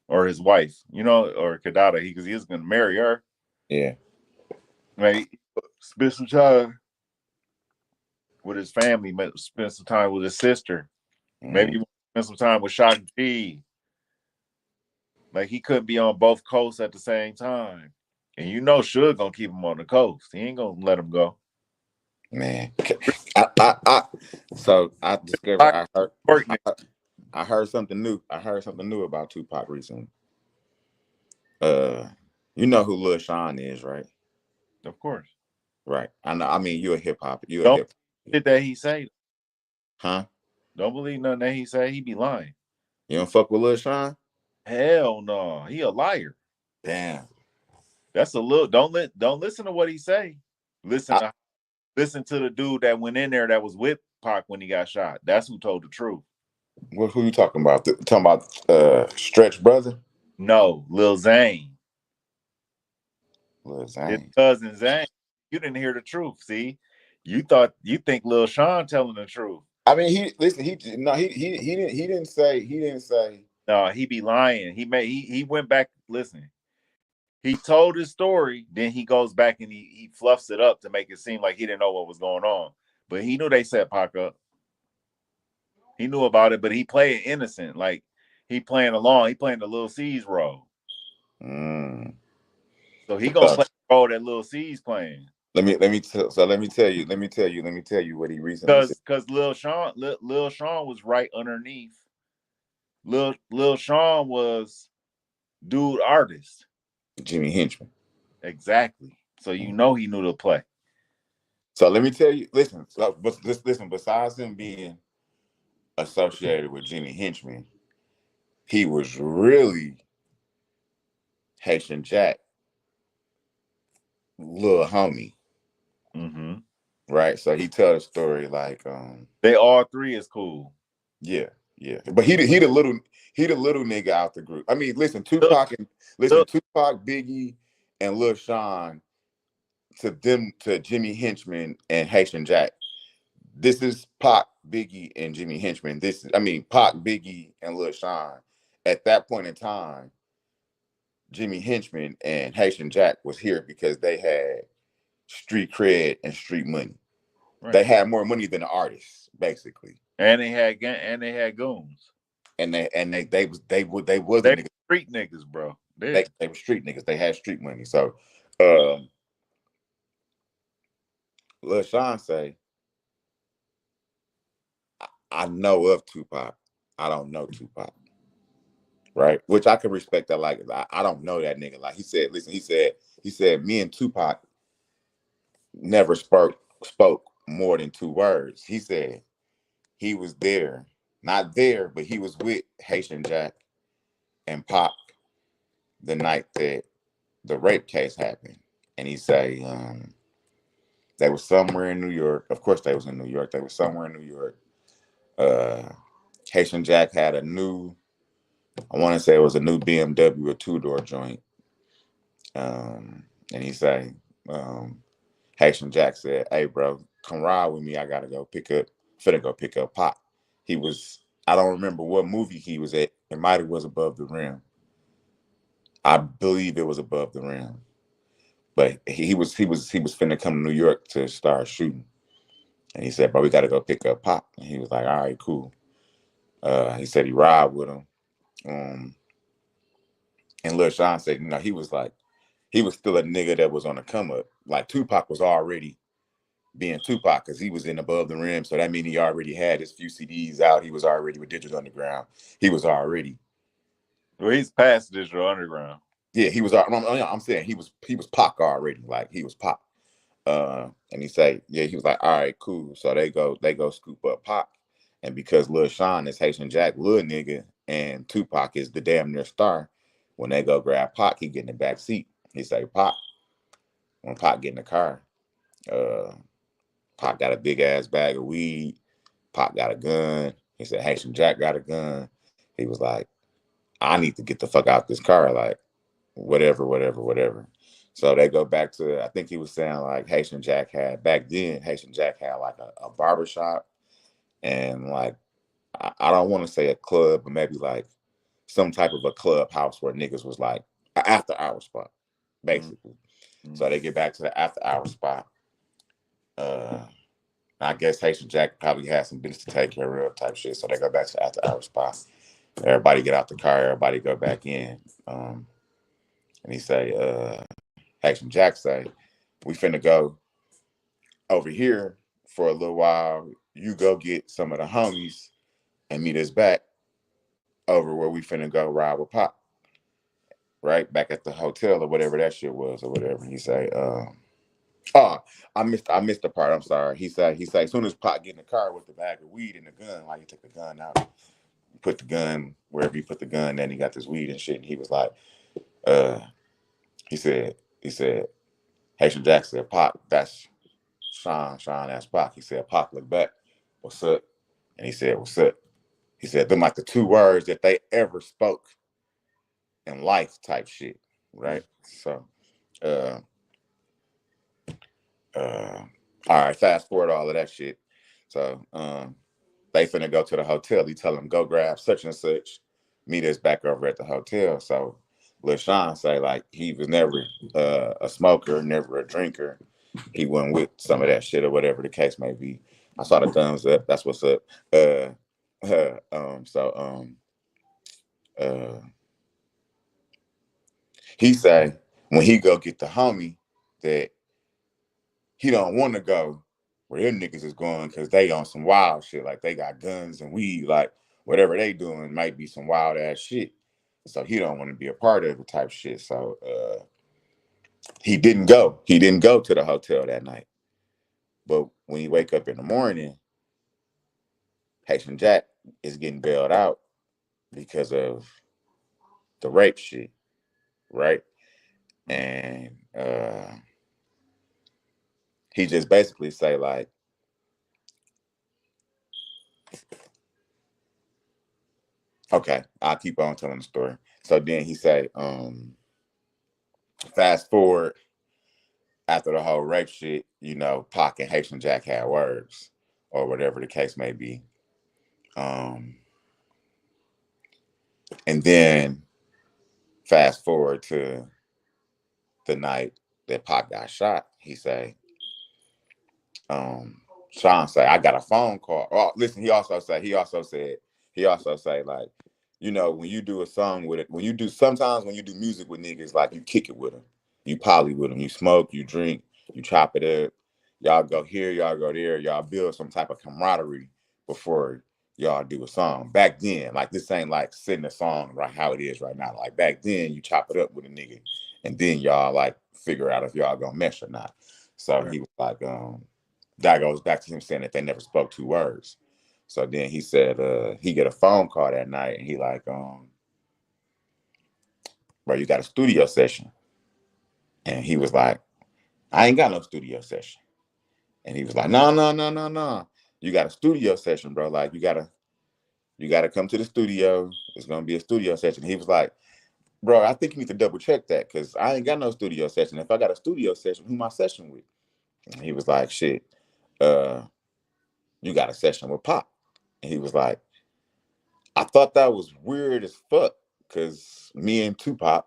Speaker 2: or his wife, or Kadada, because he was going to marry her.
Speaker 1: Yeah.
Speaker 2: Right? Spend some time with his family, spend some time with his sister. Maybe spend some time with Shock G. Like he couldn't be on both coasts at the same time. And Suge gonna keep him on the coast. He ain't gonna let him go.
Speaker 1: Man. So I discovered I heard something new. I heard something new about Tupac recently. You know who Lil Sean is, right?
Speaker 2: Of course.
Speaker 1: Right. I know. I mean, you're a hip hop.
Speaker 2: Don't believe that he say.
Speaker 1: Huh?
Speaker 2: Don't believe nothing that he say. He be lying.
Speaker 1: You don't fuck with Lil Sean?
Speaker 2: Hell no. He a liar.
Speaker 1: Damn.
Speaker 2: That's a little. Don't listen to what he say. Listen to the dude that went in there that was with Pac when he got shot. That's who told the truth.
Speaker 1: Who you talking about? Talking about Stretch brother?
Speaker 2: No, Lil Zane.
Speaker 1: Lil
Speaker 2: His
Speaker 1: Zane.
Speaker 2: cousin Zane. You didn't hear the truth. See, you think Lil Sean telling the truth.
Speaker 1: I mean, he didn't say.
Speaker 2: No, he be lying. He went back. Listen, he told his story. Then he goes back and he fluffs it up to make it seem like he didn't know what was going on. But he knew they set Pac up. He knew about it, but he played innocent. Like he playing along. He playing the Lil C's role. So he gonna play the role that Lil C's playing.
Speaker 1: Let me tell you what he recently said.
Speaker 2: Because Lil Sean was right underneath. Lil Sean was dude artist.
Speaker 1: Jimmy Henchman.
Speaker 2: Exactly. So he knew to play.
Speaker 1: So let me tell you, listen. So, listen. Besides him being associated with Jimmy Henchman, he was really Haitian Jack, little homie.
Speaker 2: Mm-hmm.
Speaker 1: Right. So he tell the story like
Speaker 2: they all three is cool.
Speaker 1: Yeah. But he the little nigga out the group. I mean, listen, Tupac, Biggie, and Lil Sean to Jimmy Henchman and Haitian Jack. This is Pac, Biggie, and Jimmy Henchman. Pac, Biggie, and Lil Sean. At that point in time, Jimmy Henchman and Haitian Jack was here because they had street cred and street money. Right. They had more money than the artists, basically.
Speaker 2: And they had goons.
Speaker 1: And they was
Speaker 2: street niggas, bro.
Speaker 1: They were street niggas. They had street money. So Lil Sean say, I know of Tupac. I don't know Tupac. Right? Which I can respect that. Like, I don't know that nigga. Like he said, listen, he said, me and Tupac never spoke more than 2 words. He said he was there, not there, but he was with Haitian Jack and Pac the night that the rape case happened. And he say, they were somewhere in New York. Of course they was in New York. They were somewhere in New York. Haitian Jack had a new, I want to say it was a new BMW, a 2-door joint. And he say, Haitian Jack said, hey bro, come ride with me. I gotta go pick up Pac. He was, I don't remember what movie he was at. It might have was Above the Rim. I believe it was Above the Rim. But he was finna come to New York to start shooting. And he said, bro, we gotta go pick up Pac. And he was like, all right, cool. He said he ride with him. And Lil Sean said, he was still a nigga that was on the come up. Like Tupac was already being Tupac because he was in Above the Rim. So that means he already had his few CDs out. He was already with Digital Underground. He was already.
Speaker 2: Well, he's past Digital Underground.
Speaker 1: Yeah, he was. I'm saying he was Pac already. Like he was Pac. And he say, yeah, he was like, all right, cool. So they go scoop up Pac. And because Lil Sean is Haitian Jack, Lil nigga, and Tupac is the damn near star, when they go grab Pac, he get in the back seat. He say, Pac. When Pac get in the car, Pac got a big ass bag of weed. Pac got a gun. He said, Haitian Jack got a gun. He was like, I need to get the fuck out this car. Like, whatever. So they go back to, I think he was saying like Haitian Jack had, back then, Haitian Jack had like a barber shop and like, I don't want to say a club, but maybe like some type of a clubhouse where niggas was like an after hour spot, basically. So they get back to the after hour spot. I guess Haitian Jack probably had some business to take care of type shit. So they go back to the after hour spot. Everybody get out the car, everybody go back in. And he say, Haitian Jack say, we finna go over here for a little while. You go get some of the homies and meet us back over where we finna go ride with Pop. Right? Back at the hotel or whatever that shit was or whatever. He say, oh, I missed the part. I'm sorry. He said as soon as Pop get in the car with the bag of weed and the gun, like he took the gun out, put the gun wherever he put the gun, then he got this weed and shit. And he was like, uh, he said, Haitian Jack said, Pop, that's Sean, that's Pop. He said, Pop looked back, what's up? And he said, what's up? He said, them like the two words that they ever spoke in life type shit. Right? So uh all right, fast forward all of that shit. So they finna go to the hotel. He tell them go grab such and such, meet us back over at the hotel. So Lil Sean say like he was never a smoker, never a drinker. He went with some of that shit or whatever the case may be. I saw the thumbs up. That's what's up. So uh, he say when he go get the homie that he don't want to go where them niggas is going because they on some wild shit. Like they got guns and weed. Like whatever they doing might be some wild ass shit. So he don't want to be a part of the type shit. So he didn't go. He didn't go to the hotel that night. But when you wake up in the morning, Haitian Jack is getting bailed out because of the rape shit, right? And he just basically say like, okay, I'll keep on telling the story. So then he say, fast forward after the whole rape shit, Pac and Haitian Jack had words or whatever the case may be. And then fast forward to the night that Pac got shot, he say, Sean say, I got a phone call. Oh, listen, he also say like, when you do a song with it, sometimes when you do music with niggas, like you kick it with them, you poly with them, you smoke, you drink, you chop it up, y'all go here, y'all go there, y'all build some type of camaraderie before y'all do a song. Back then, like this ain't like sitting a song right how it is right now. Like back then, you chop it up with a nigga, and then y'all like figure out if y'all gonna mesh or not. So right. He was like, that goes back to him saying that they never spoke two words. So then he said he get a phone call that night and he like, bro, you got a studio session. And he was like, I ain't got no studio session. And he was like, no, no, no, no, no. You got a studio session, bro. Like you gotta come to the studio. It's gonna be a studio session. He was like, bro, I think you need to double check that because I ain't got no studio session. If I got a studio session, who my session with? And he was like, shit, you got a session with Pop. And he was like, I thought that was weird as fuck because me and Tupac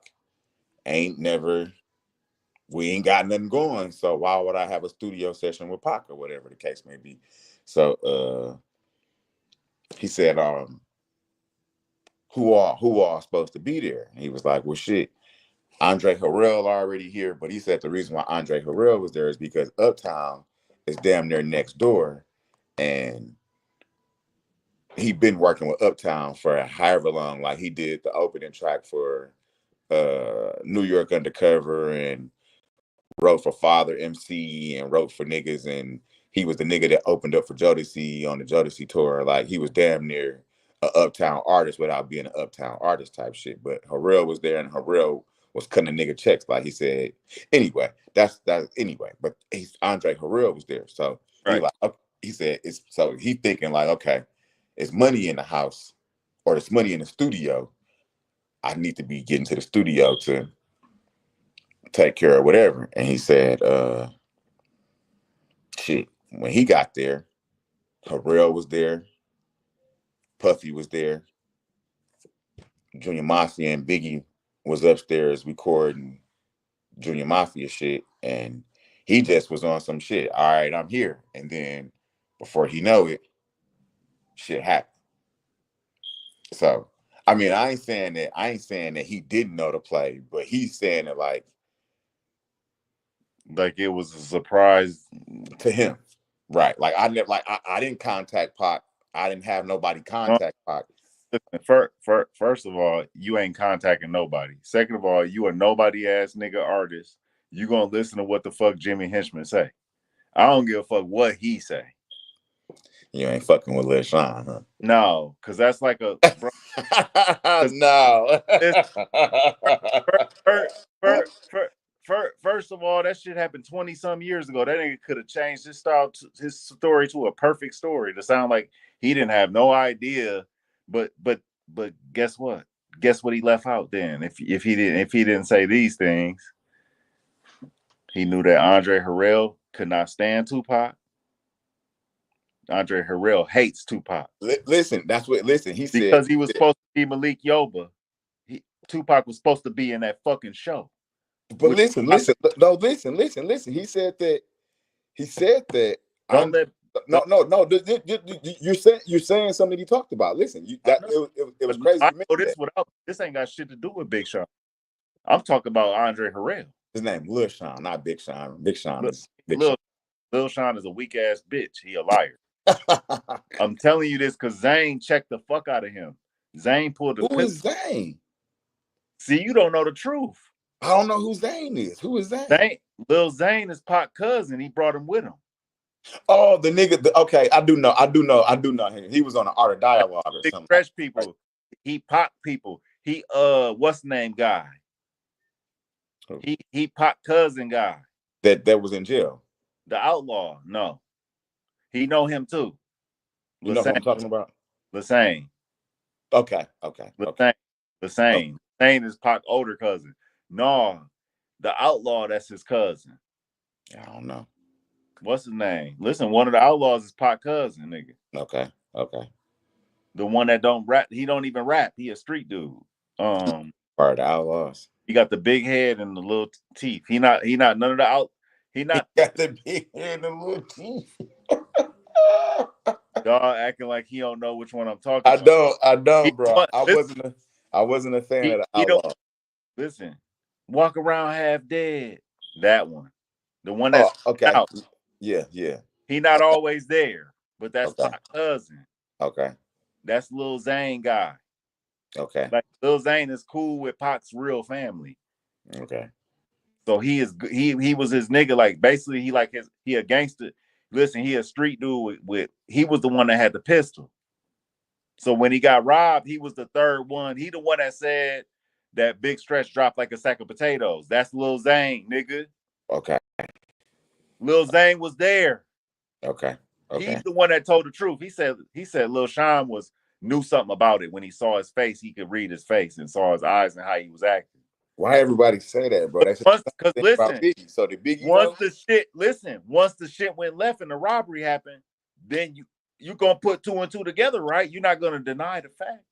Speaker 1: we ain't got nothing going. So why would I have a studio session with Pac or whatever the case may be? So he said, who all supposed to be there? And he was like, well, shit, Andre Harrell already here. But he said the reason why Andre Harrell was there is because Uptown is damn near next door. And he been working with Uptown for however long. Like he did the opening track for New York Undercover and wrote for Father MC and wrote for niggas, and he was the nigga that opened up for Jodeci on the Jodeci tour. Like he was damn near a Uptown artist without being an Uptown artist type shit. But Harrell was there, and Harrell was cutting nigga checks, like he said. Anyway, that's anyway. But Andre Harrell was there, so he like he said it's so he thinking like, okay, it's money in the house or it's money in the studio. I need to be getting to the studio to take care of whatever. And he said, shit, when he got there, Harrell was there, Puffy was there, Junior Mafia and Biggie was upstairs recording Junior Mafia shit, and he just was on some shit. All right, I'm here. And then before he know it, shit happened. So I mean, I ain't saying that he didn't know the play, but he's saying it like
Speaker 2: it was a surprise
Speaker 1: to him. Right. Like I never I didn't contact Pac. I didn't have nobody contact Pac.
Speaker 2: First of all, you ain't contacting nobody. Second of all, you a nobody ass nigga artist. You gonna listen to what the fuck Jimmy Henchman say. I don't give a fuck what he say.
Speaker 1: You ain't fucking with Lil Sean, huh?
Speaker 2: No, because that's like a bro.
Speaker 1: No.
Speaker 2: First of all, that shit happened 20-some years ago. That nigga could have changed his style, his story to a perfect story to sound like he didn't have no idea. But guess what? Guess what he left out then? If he didn't say these things, he knew that Andre Harrell could not stand Tupac. Andre Harrell hates Tupac.
Speaker 1: Listen, that's what. Listen, he said
Speaker 2: because he was supposed to be Malik Yoba. Tupac was supposed to be in that fucking show.
Speaker 1: But listen. He said that. He said that. No. You're saying something he talked about. Listen, it was crazy.
Speaker 2: This ain't got shit to do with Big Sean. I'm talking about Andre Harrell.
Speaker 1: His name Lil Sean, not Big Sean. Big Sean is Big Sean.
Speaker 2: Lil Sean is a weak ass bitch. He a liar. I'm telling you this because Zane checked the fuck out of him. Zane pulled the.
Speaker 1: Who is Zane?
Speaker 2: See, you don't know the truth.
Speaker 1: I don't know who Zane is. Who is
Speaker 2: Zane? Lil Zane is Pac's cousin. He brought him with him.
Speaker 1: Oh, the nigga. Okay, I do know him. He was on the Art of Dialogue or something.
Speaker 2: Fresh people. He Pac people. He what's the name guy? He Pac cousin guy.
Speaker 1: That was in jail.
Speaker 2: The outlaw. No. He know him too.
Speaker 1: You know what I'm talking about?
Speaker 2: Lesane.
Speaker 1: Okay.
Speaker 2: Lesane. Lesane is Pac's older cousin. No, the outlaw, that's his cousin.
Speaker 1: I don't know.
Speaker 2: What's his name? Listen, one of the outlaws is Pac's cousin, nigga.
Speaker 1: Okay.
Speaker 2: The one that don't rap, he don't even rap. He a street dude.
Speaker 1: Part of the outlaws.
Speaker 2: He got the big head and the little teeth. He not none of the out. He not
Speaker 1: he got the big head and the little teeth.
Speaker 2: Y'all acting like he don't know which one I'm talking about.
Speaker 1: I don't, bro. I wasn't a fan of the outlaw.
Speaker 2: Listen, walk around half dead. That one. The one that's
Speaker 1: okay.
Speaker 2: Out.
Speaker 1: Yeah.
Speaker 2: He not always there, but that's Pac's cousin.
Speaker 1: Okay.
Speaker 2: That's Lil Zane guy.
Speaker 1: Okay.
Speaker 2: Like Lil Zane is cool with Pac's real family.
Speaker 1: Okay.
Speaker 2: So he was his nigga. Like basically he a gangster. Listen, he a street dude with he was the one that had the pistol. So when he got robbed, he was the third one. He the one that said that Big Stretch dropped like a sack of potatoes. That's Lil Zane, nigga.
Speaker 1: Okay.
Speaker 2: Lil Zane was there.
Speaker 1: Okay.
Speaker 2: He's the one that told the truth. He said Lil Sean knew something about it. When he saw his face, he could read his face and saw his eyes and how he was acting.
Speaker 1: Why everybody say that, bro? That's
Speaker 2: because listen.
Speaker 1: Biggie. So the Biggie.
Speaker 2: Once the shit went left and the robbery happened, then you gonna put two and two together, right? You're not gonna deny the fact,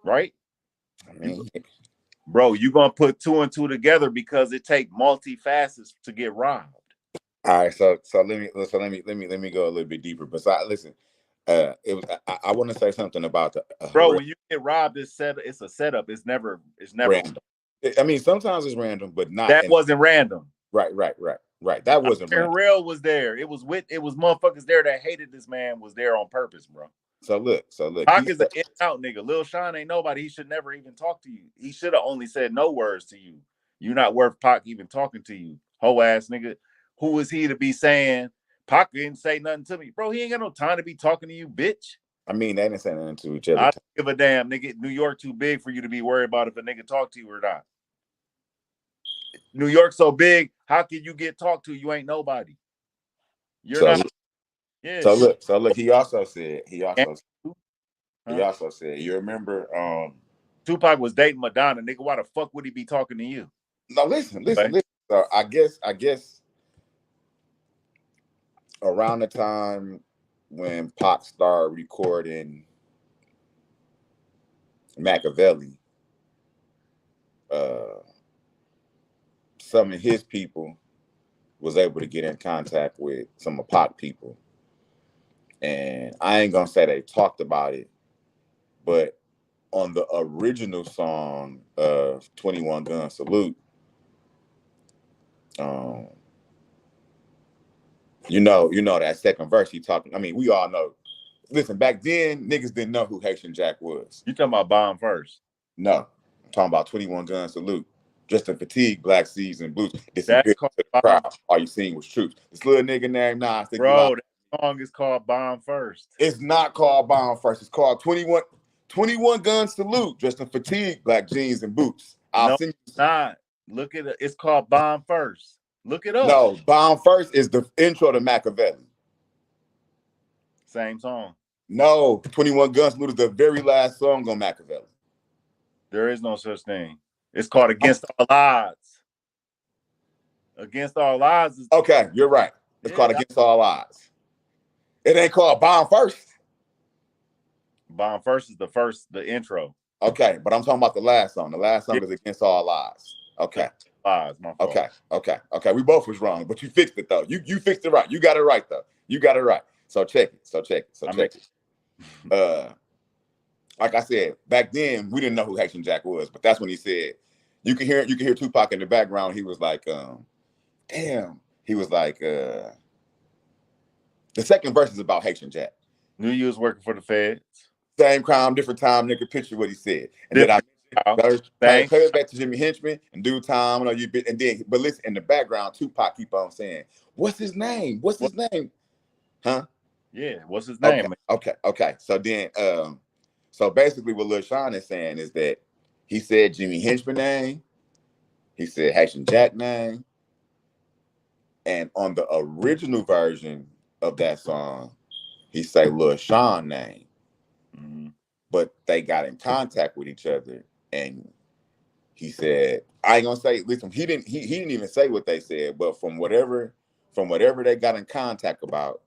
Speaker 2: right?
Speaker 1: I mean,
Speaker 2: bro, you gonna put two and two together because it take multi-facets to get robbed.
Speaker 1: All right, so let me go a little bit deeper. Besides, listen, I want to say something about the
Speaker 2: bro. When you get robbed, it's a setup. It's never
Speaker 1: random. I mean, sometimes it's random, but not.
Speaker 2: That wasn't random.
Speaker 1: Right. That wasn't random.
Speaker 2: Harrell was there. It was motherfuckers there that hated this man was there on purpose, bro.
Speaker 1: So look.
Speaker 2: Pac is an in-out nigga. Lil Sean ain't nobody. He should never even talk to you. He should have only said no words to you. You're not worth Pac even talking to you, hoe ass nigga. Who is he to be saying Pac didn't say nothing to me, bro? He ain't got no time to be talking to you, bitch.
Speaker 1: I mean, they didn't say nothing to each other.
Speaker 2: I don't give a damn, nigga. New York too big for you to be worried about if a nigga talk to you or not. New York so big, how can you get talked to? You ain't nobody. You're not.
Speaker 1: Yeah. So look. He also said. You remember?
Speaker 2: Tupac was dating Madonna, nigga. Why the fuck would he be talking to you?
Speaker 1: No, listen.
Speaker 2: Right?
Speaker 1: So I guess around the time when Pac started recording Machiavelli, uh, some of his people was able to get in contact with some of Pac people, and I ain't gonna say they talked about it, but on the original song of 21 Gun Salute, um, you know that second verse he talking. I mean, we all know. Listen, back then niggas didn't know who Haitian Jack was.
Speaker 2: You talking about Bomb First?
Speaker 1: No, I'm talking about 21 Gun Salute. Just in fatigue, black seas and boots.
Speaker 2: That's
Speaker 1: Disappeared
Speaker 2: called
Speaker 1: to the
Speaker 2: Bomb,
Speaker 1: crowd. All you seen was troops. This little nigga named Nas, think you lying.
Speaker 2: bro. That song is called Bomb First.
Speaker 1: It's not called Bomb First. It's called 21 Gun Salute. Just in fatigue, black jeans and boots. I'll
Speaker 2: No,
Speaker 1: send
Speaker 2: it's not. Look at it. It's called Bomb First. Look it up.
Speaker 1: No, Bomb First is the intro to Machiavelli.
Speaker 2: Same song.
Speaker 1: No, 21 Gun Salute is the very last song on Machiavelli.
Speaker 2: There is no such thing. It's called Against All Odds. Against All Odds is
Speaker 1: Okay, you're right. It's called Against All Odds. It ain't called Bomb First.
Speaker 2: Bomb First is the intro.
Speaker 1: Okay, but I'm talking about the last song. The last song is Against All Odds. Okay.
Speaker 2: Odds, my fault.
Speaker 1: Okay. We both was wrong, but you fixed it though. You fixed it right. You got it right though. You got it right. So check it. Like I said, back then we didn't know who Haitian Jack was, but that's when he said, you can hear Tupac in the background. He was like, damn. He was like, the second verse is about Haitian Jack.
Speaker 2: Knew you was working for the feds.
Speaker 1: Same crime, different time, nigga. Picture what he said. And then I play it back to Jimmy Henchman and due time. But listen, in the background, Tupac keep on saying, "What's his name? What's his name?" Huh?
Speaker 2: Yeah, what's his name?
Speaker 1: Okay. So then, so basically, what Lil Sean is saying is that he said Jimmy Henchman name, he said Haitian Jack name, and on the original version of that song, he say Lil Sean name.
Speaker 2: Mm-hmm.
Speaker 1: But they got in contact with each other, and he said, "I ain't gonna say." Listen, he didn't even say what they said, but from whatever they got in contact about,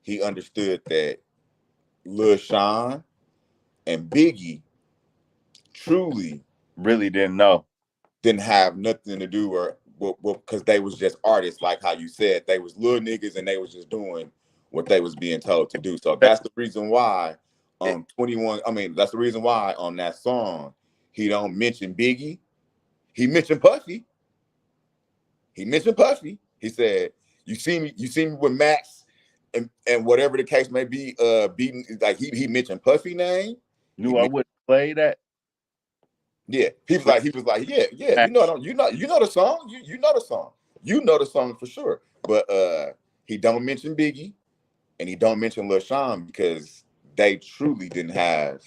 Speaker 1: he understood that Lil Sean and Biggie truly
Speaker 2: really didn't
Speaker 1: have nothing to do or because they was just artists, like how you said they was little niggas and they was just doing what they was being told to do. So that's the reason why on 21. I mean, that's the reason why on that song he don't mention Biggie. He mentioned Puffy. He said, "You see me with Max." And whatever the case may be, beating like he mentioned Puffy name.
Speaker 2: Knew I wouldn't play that.
Speaker 1: Yeah, he was like, yeah, you know the song, you know the song for sure. But he don't mention Biggie, and he don't mention Lil Sean because they truly didn't have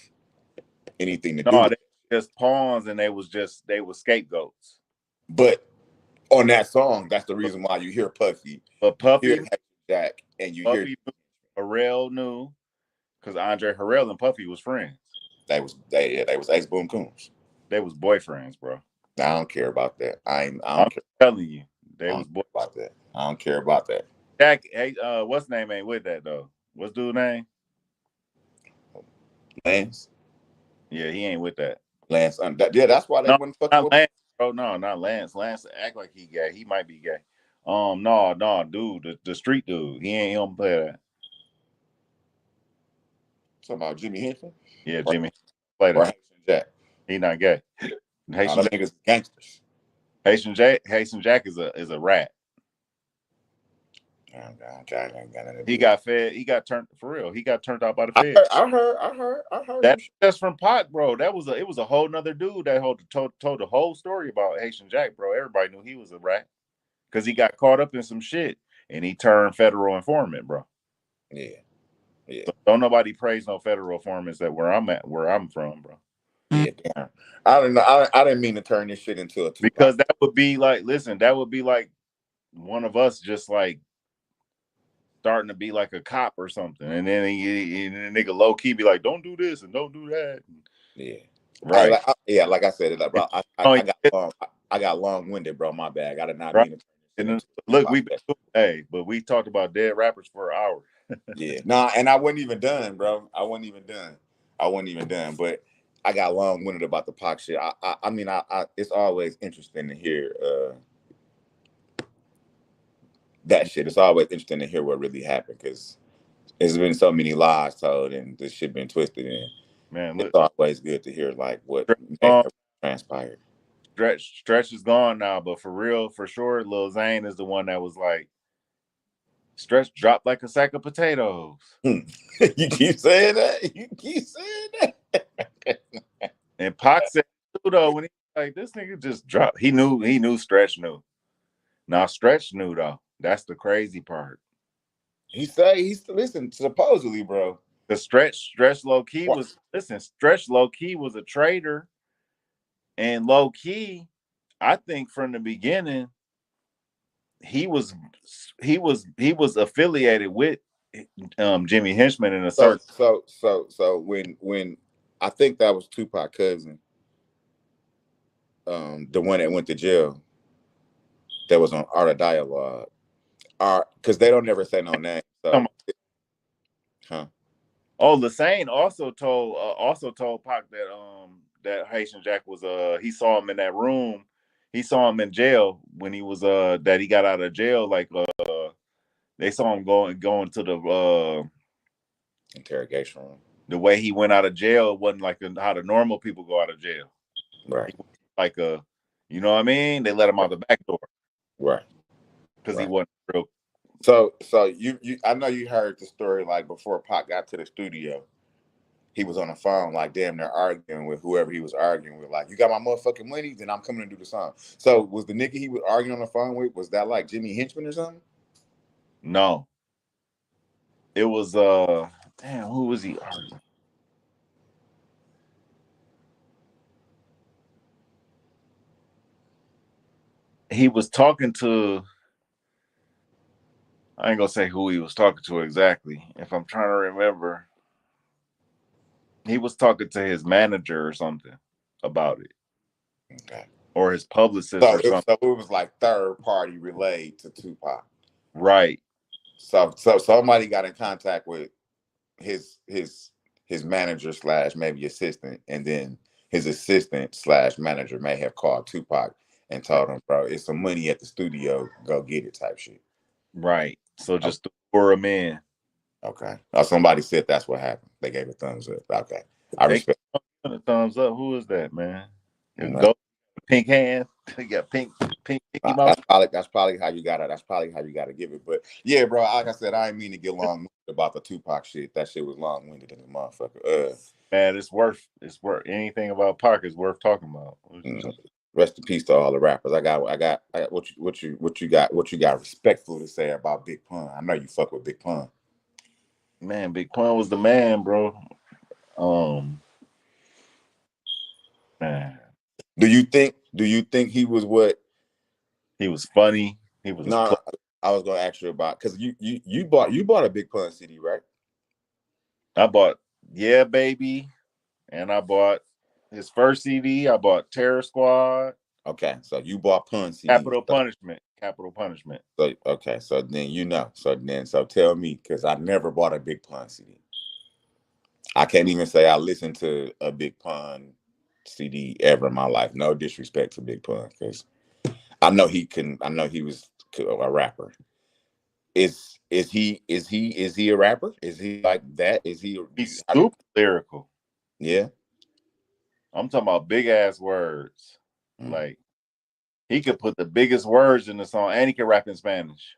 Speaker 1: anything to do.
Speaker 2: No, they just pawns, and they were scapegoats.
Speaker 1: But on that song, that's the reason why you hear Puffy.
Speaker 2: But Puffy,
Speaker 1: Jack, and you
Speaker 2: Puffy,
Speaker 1: hear
Speaker 2: Harrell knew because Andre Harrell and Puffy was friends.
Speaker 1: They was Ace Boom Coons.
Speaker 2: They was boyfriends, bro.
Speaker 1: I don't care about that. I'm
Speaker 2: telling you, they was boy
Speaker 1: about that. I don't care about that.
Speaker 2: Jack, hey, what's name ain't with that though? What's dude's name?
Speaker 1: Lance.
Speaker 2: Yeah, he ain't with that.
Speaker 1: Lance. Yeah, that's why they wouldn't fuck with
Speaker 2: Lance, bro. No, not Lance. Lance act like he gay. He might be gay. No, dude, the street dude. He don't play that.
Speaker 1: Talking about Jimmy Henson?
Speaker 2: Yeah, Jimmy. Play that.
Speaker 1: Haitian Jack.
Speaker 2: He not gay.
Speaker 1: Haitian Jack is gangsters.
Speaker 2: Haitian Jack is a rat. He got fed. He got turned for real. He got turned out by the feds.
Speaker 1: I heard.
Speaker 2: That's from Pac, bro. It was a whole nother dude that told the whole story about Haitian Jack, bro. Everybody knew he was a rat because he got caught up in some shit and he turned federal informant, bro.
Speaker 1: Yeah.
Speaker 2: So don't nobody praise no federal informants that where I'm from, bro.
Speaker 1: Yeah, damn. I don't know. I didn't mean to turn this shit into a Tupac.
Speaker 2: Because that would be like, listen, that would be like one of us just like starting to be like a cop or something, and then the nigga low key be like, "Don't do this and don't do that."
Speaker 1: Yeah,
Speaker 2: right.
Speaker 1: Like I said, like, bro, I I got long winded, bro. My bad. I did not
Speaker 2: Right.
Speaker 1: mean to turn this
Speaker 2: And
Speaker 1: shit
Speaker 2: then,
Speaker 1: into a
Speaker 2: look,
Speaker 1: hip-hop
Speaker 2: we've been
Speaker 1: session.
Speaker 2: but we talked about dead rappers for an hour.
Speaker 1: Yeah. Nah, and I wasn't even done, bro. I wasn't even done. But I got long winded about the Pac shit. I mean, it's always interesting to hear that shit. It's always interesting to hear what really happened because there's been so many lies told and this shit been twisted, and
Speaker 2: Man,
Speaker 1: it's
Speaker 2: look,
Speaker 1: always good to hear like what
Speaker 2: Stretch
Speaker 1: may
Speaker 2: gone.
Speaker 1: have transpired.
Speaker 2: Stretch is gone now, but for real, for sure, Lil Zane is the one that was like, Stretch dropped like a sack of potatoes.
Speaker 1: You keep saying that. You keep saying that.
Speaker 2: And Pac said too, though, when he like, this nigga just dropped. He knew Stretch knew. Now Stretch knew though. That's the crazy part.
Speaker 1: He's listen, supposedly, bro.
Speaker 2: The Stretch low key
Speaker 1: What?
Speaker 2: was Stretch low key was a traitor, and low key, I think from the beginning, he was affiliated with Jimmy Henchman in a certain.
Speaker 1: So when I think that was Tupac cousin, the one that went to jail, that was on Art of Dialogue. Because they don't never say no name. So, huh?
Speaker 2: Oh, Lassane also told Pac that Haitian Jack was he saw him in that room. He saw him in jail when he was that he got out of jail. Like they saw him going to the
Speaker 1: Interrogation room.
Speaker 2: the way he went out of jail wasn't like how the normal people go out of jail.
Speaker 1: Right.
Speaker 2: Like you know what I mean? They let him out the back door
Speaker 1: Right.
Speaker 2: because he
Speaker 1: Right.
Speaker 2: wasn't real.
Speaker 1: So you I know you heard the story like before Pac got to the studio. He was on the phone, like damn, they're arguing with whoever he was arguing with. Like, you got my motherfucking money, then I'm coming to do the song. So was the nigga he was arguing on the phone with, was that like Jimmy Henchman or something?
Speaker 2: No, it was damn, who was he arguing? He was talking to. I ain't gonna say who he was talking to exactly. If I'm trying to remember, he was talking to his manager or something about it,
Speaker 1: Okay.
Speaker 2: or his publicist
Speaker 1: So
Speaker 2: or something.
Speaker 1: it was like third party relayed to Tupac.
Speaker 2: Right,
Speaker 1: So somebody got in contact with his manager slash maybe assistant, and then his assistant slash manager may have called Tupac and told him, bro, it's some money at the studio, go get it type shit.
Speaker 2: right. So
Speaker 1: Okay.
Speaker 2: just for him in.
Speaker 1: Okay. Somebody said that's what happened. They gave a thumbs up. Okay. I
Speaker 2: They
Speaker 1: respect.
Speaker 2: a thumbs up. Who is that, man?
Speaker 1: Mm,
Speaker 2: Go pink hand. He got pink Mickey Mouse.
Speaker 1: That's probably how you gotta give it. But yeah, bro, like I said, I didn't mean to get long about the Tupac shit. That shit was long winded in the motherfucker.
Speaker 2: Man, it's worth anything about Pac is worth talking about.
Speaker 1: Mm, rest in peace to all the rappers. I got what you got respectful to say about Big Pun. I know you fuck with Big Pun.
Speaker 2: Man, Big Pun was the man, bro. Man,
Speaker 1: Do you think he was what?
Speaker 2: he was funny. He was
Speaker 1: Nah, I was gonna ask you about because you bought a Big Pun CD, right?
Speaker 2: I bought Yeah Baby, and I bought his first CD. I bought Terror Squad,
Speaker 1: Okay, so you bought Pun CD.
Speaker 2: Capital Punishment, Capital Punishment.
Speaker 1: So okay, so then so tell me because I never bought a Big Pun CD. I can't even say I listened to a Big Pun CD ever in my life. No disrespect to Big Pun because I know he can. I know he was a rapper. Is he a rapper? Is he like that? Is he?
Speaker 2: He's super lyrical.
Speaker 1: Yeah.
Speaker 2: I'm talking about big ass words.
Speaker 1: Mm.
Speaker 2: Like he could put the biggest words in the song, and he can rap in Spanish.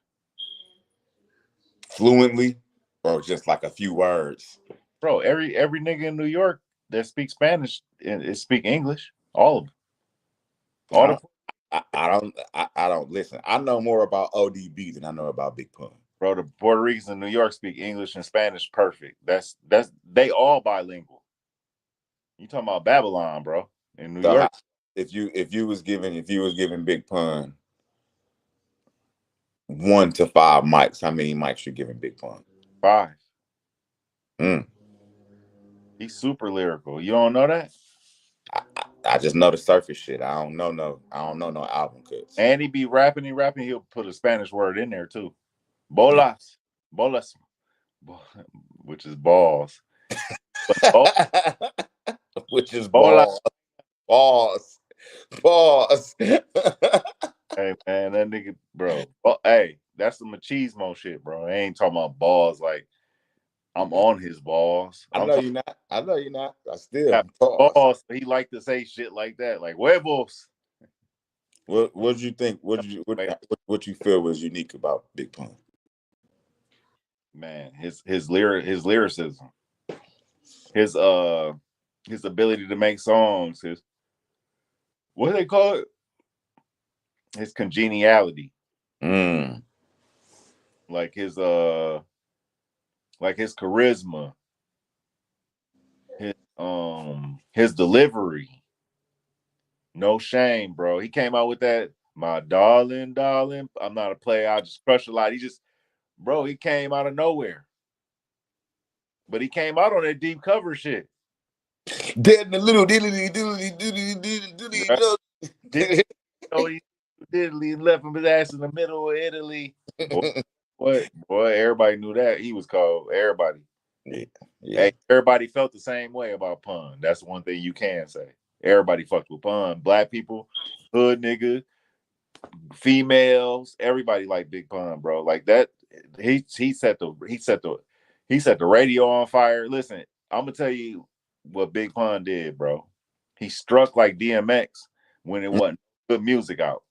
Speaker 1: Fluently, or just like a few words.
Speaker 2: Bro, every nigga in New York that speaks Spanish and speak English. All of them. All the
Speaker 1: I don't listen. I know more about ODB than I know about Big Pun.
Speaker 2: bro, the Puerto Ricans in New York speak English and Spanish perfect. That's they all bilingual. You talking about Babylon, bro? In New
Speaker 1: So
Speaker 2: York,
Speaker 1: if you was giving Big Pun 1 to 5 mics, how many mics you giving Big Pun?
Speaker 2: 5.
Speaker 1: Mm.
Speaker 2: He's super lyrical. You don't know that?
Speaker 1: I just know the surface shit. I don't know no album cuts.
Speaker 2: And he be rapping, he'll put a Spanish word in there too. Bolas. Bolas. Which is balls. But
Speaker 1: Which is
Speaker 2: bolas.
Speaker 1: balls.
Speaker 2: Hey man, that nigga, bro. Hey, that's some machismo shit, bro. I ain't talking about balls like I'm on his balls.
Speaker 1: I know you're not. I know you're not. I still
Speaker 2: balls. He like to say shit like that, like huevos.
Speaker 1: What did you think? What you feel was unique about Big Pun?
Speaker 2: Man, his lyricism, his ability to make songs, his what do they call it? His congeniality. Like his charisma, his delivery. No shame, bro. He came out with that, my darling, darling. I'm not a player. I just crush a lot. He came out of nowhere. But he came out on that deep cover shit.
Speaker 1: Dead in the little diddly
Speaker 2: diddly left him his ass in the middle of Italy. Boy, everybody knew that. He was cold. Everybody.
Speaker 1: Yeah.
Speaker 2: Hey, everybody felt the same way about Pun. That's one thing you can say. Everybody fucked with Pun. Black people, hood nigga, females, everybody like Big Pun, bro. Like that, he set the radio on fire. Listen, I'm gonna tell you what Big Pun did, bro. He struck like DMX when it wasn't good music out.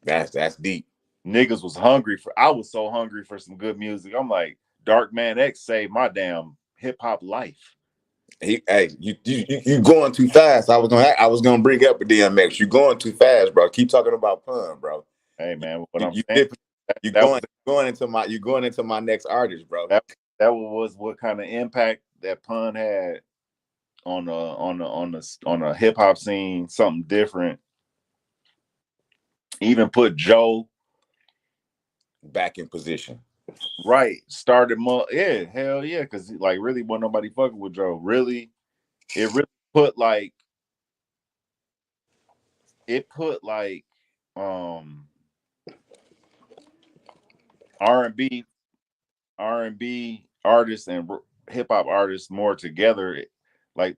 Speaker 1: That's deep.
Speaker 2: Niggas was hungry I was so hungry for some good music. I'm like, Darkman X saved my damn hip hop life.
Speaker 1: You going too fast. I was gonna bring up a DMX. You going too fast, bro. Keep talking about Pun, bro.
Speaker 2: Hey man, what I'm saying,
Speaker 1: going into my next artist, bro.
Speaker 2: That was what kind of impact that Pun had on a hip hop scene. Something different. Even put Joe
Speaker 1: back in position.
Speaker 2: Right. Started yeah, hell yeah. Cause like really wasn't nobody fucking with Joe. Really, it really put like R&B artists and hip hop artists more together. Like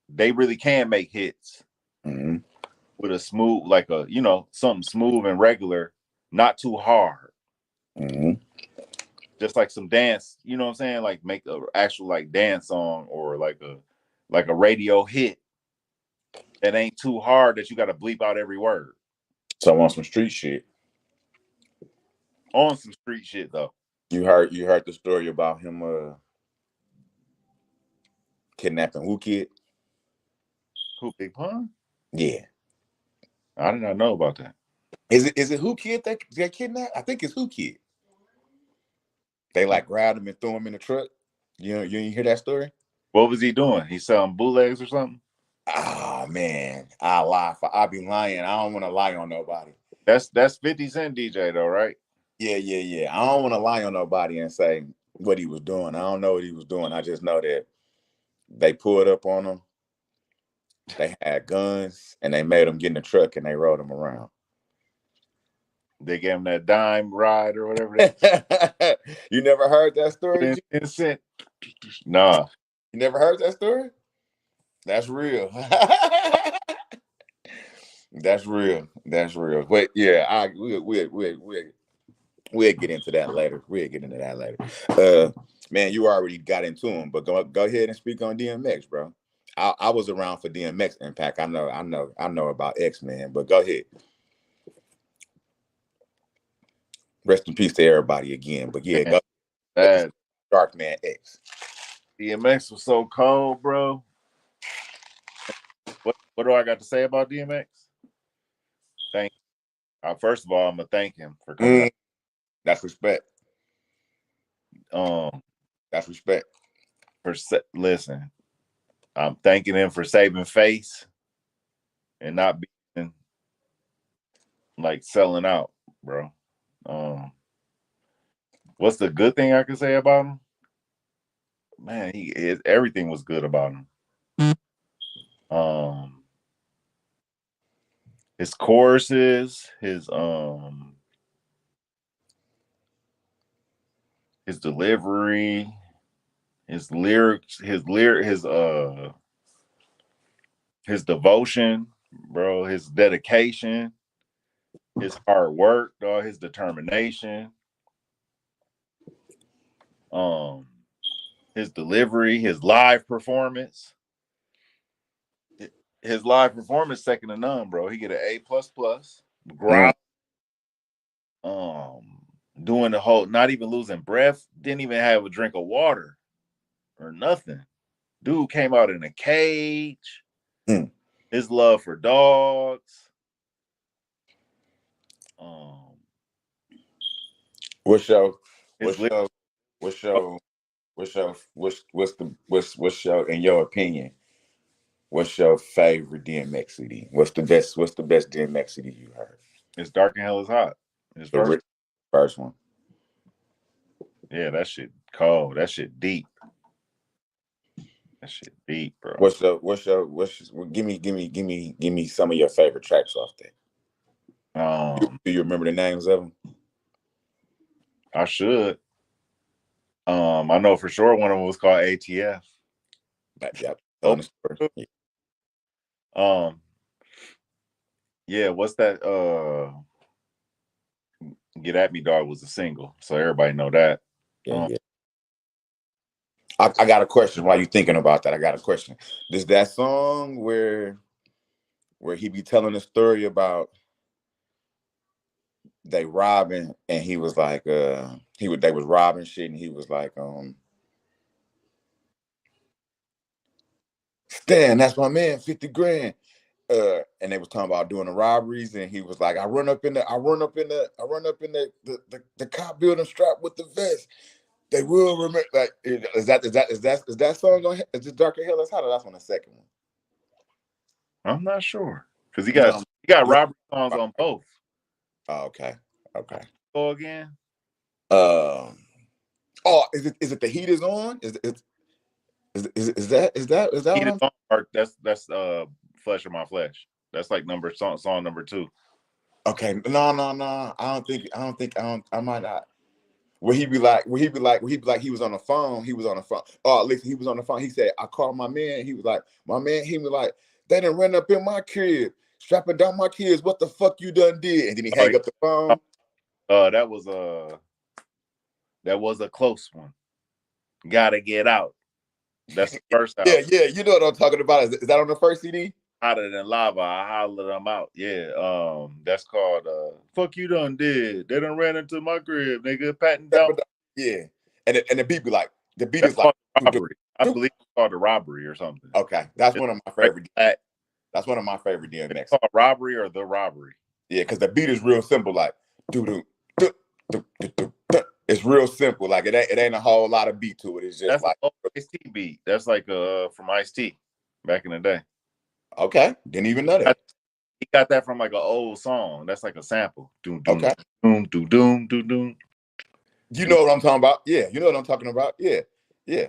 Speaker 2: they really can make hits with a smooth, like something smooth and regular, not too hard. Just like some dance, you know what I'm saying? Like make an actual like dance song or like a radio hit that ain't too hard that you got to bleep out every word.
Speaker 1: So on some street shit.
Speaker 2: On some street shit though.
Speaker 1: You heard the story about him kidnapping who kid?
Speaker 2: Who, Big Pun?
Speaker 1: Yeah.
Speaker 2: I did not know about that.
Speaker 1: Is it who kid that kidnapped? I think it's who kid. They like grabbed him and threw him in the truck. You hear that story?
Speaker 2: What was he doing? He selling bootlegs or something?
Speaker 1: Oh man, I be lying. I don't want to lie on nobody.
Speaker 2: That's 50 Cent DJ though, right?
Speaker 1: Yeah. I don't want to lie on nobody and say what he was doing. I don't know what he was doing. I just know that they pulled up on him. They had guns and they made him get in the truck and they rode him around.
Speaker 2: They gave him that dime ride or whatever.
Speaker 1: You never heard that story?
Speaker 2: Innocent? Nah.
Speaker 1: You never heard that story? That's real. That's real. But yeah, we'll get into that later. Man, you already got into him, but go ahead and speak on DMX, bro. I was around for DMX impact. I know about X, man, but go ahead. Rest in peace to everybody again. But yeah, go ahead. Darkman X.
Speaker 2: DMX was so cold, bro. What do I got to say about DMX? Thank you. First of all, I'm gonna thank him for coming out.
Speaker 1: That's respect. That's respect.
Speaker 2: Listen, I'm thanking him for saving face and not being like selling out, bro. What's the good thing I can say about him? Man, everything was good about him. His choruses, his delivery, his lyrics, his devotion, bro, his dedication, his hard work, dog, his determination, his delivery, his live performance. His live performance second to none, bro. He get an A++. Growl, doing the whole, not even losing breath, didn't even have a drink of water or nothing. Dude came out in a cage. His love for dogs.
Speaker 1: What's your in your opinion? What's your favorite DMX CD? What's the best DMX CD you heard?
Speaker 2: It's Dark and Hell is Hot. It's
Speaker 1: the first one.
Speaker 2: Yeah, that shit cold. That shit deep. That shit deep, bro.
Speaker 1: Give me some of your favorite tracks off that. Do you remember the names of them?
Speaker 2: I should. I know for sure one of them was called ATF. Yeah, what's that? Get At Me Dog was a single, so everybody know that.
Speaker 1: Yeah. I got a question while you're thinking about that. I got a question. Does that song where he be telling a story about they robbing and he was like they was robbing shit and he was like Stan, that's my man, 50 grand. And they was talking about doing the robberies, and he was like, I run up in the cop building strapped with the vest. They will remember. Like, is that song on? Is it Darker Hell is Hot? Or that's on the second one?
Speaker 2: I'm not sure because he got robbery songs on both.
Speaker 1: Oh, okay.
Speaker 2: Go again.
Speaker 1: Oh, is it The Heat Is On? Is that
Speaker 2: Heat Is On? That's Flesh of My Flesh. That's like song number 2.
Speaker 1: Okay, no. I might not. Where he be like, he was on the phone. Oh, listen, he was on the phone. He said, I called my man. He was like, they done ran up in my crib, strapping down my kids. What the fuck you done did? And then he hang up the phone.
Speaker 2: That was a close one. Gotta Get Out. That's the first album.
Speaker 1: Yeah. You know what I'm talking about. Is that on the first CD?
Speaker 2: Hotter Than Lava, I holler them out. Yeah, that's called Fuck You Done Did. They done ran into my crib, nigga, patting down.
Speaker 1: Yeah. And the beat be like, the beat is like
Speaker 2: robbery. I believe it's called The Robbery or something.
Speaker 1: Okay. That's one of my favorite. That's one of my favorite DMX.
Speaker 2: It's called Robbery or The Robbery.
Speaker 1: Yeah, because the beat is real simple, like it's real simple. Like it ain't a whole lot of beat to it. It's just
Speaker 2: that's
Speaker 1: like
Speaker 2: Ice-T beat. That's like from Ice-T back in the day.
Speaker 1: Okay, didn't even know that.
Speaker 2: He got that from like an old song. That's like a sample.
Speaker 1: Doom,
Speaker 2: okay. Doom, doom, doom, doom, doom.
Speaker 1: You know what I'm talking about? Yeah, you know what I'm talking about? Yeah. And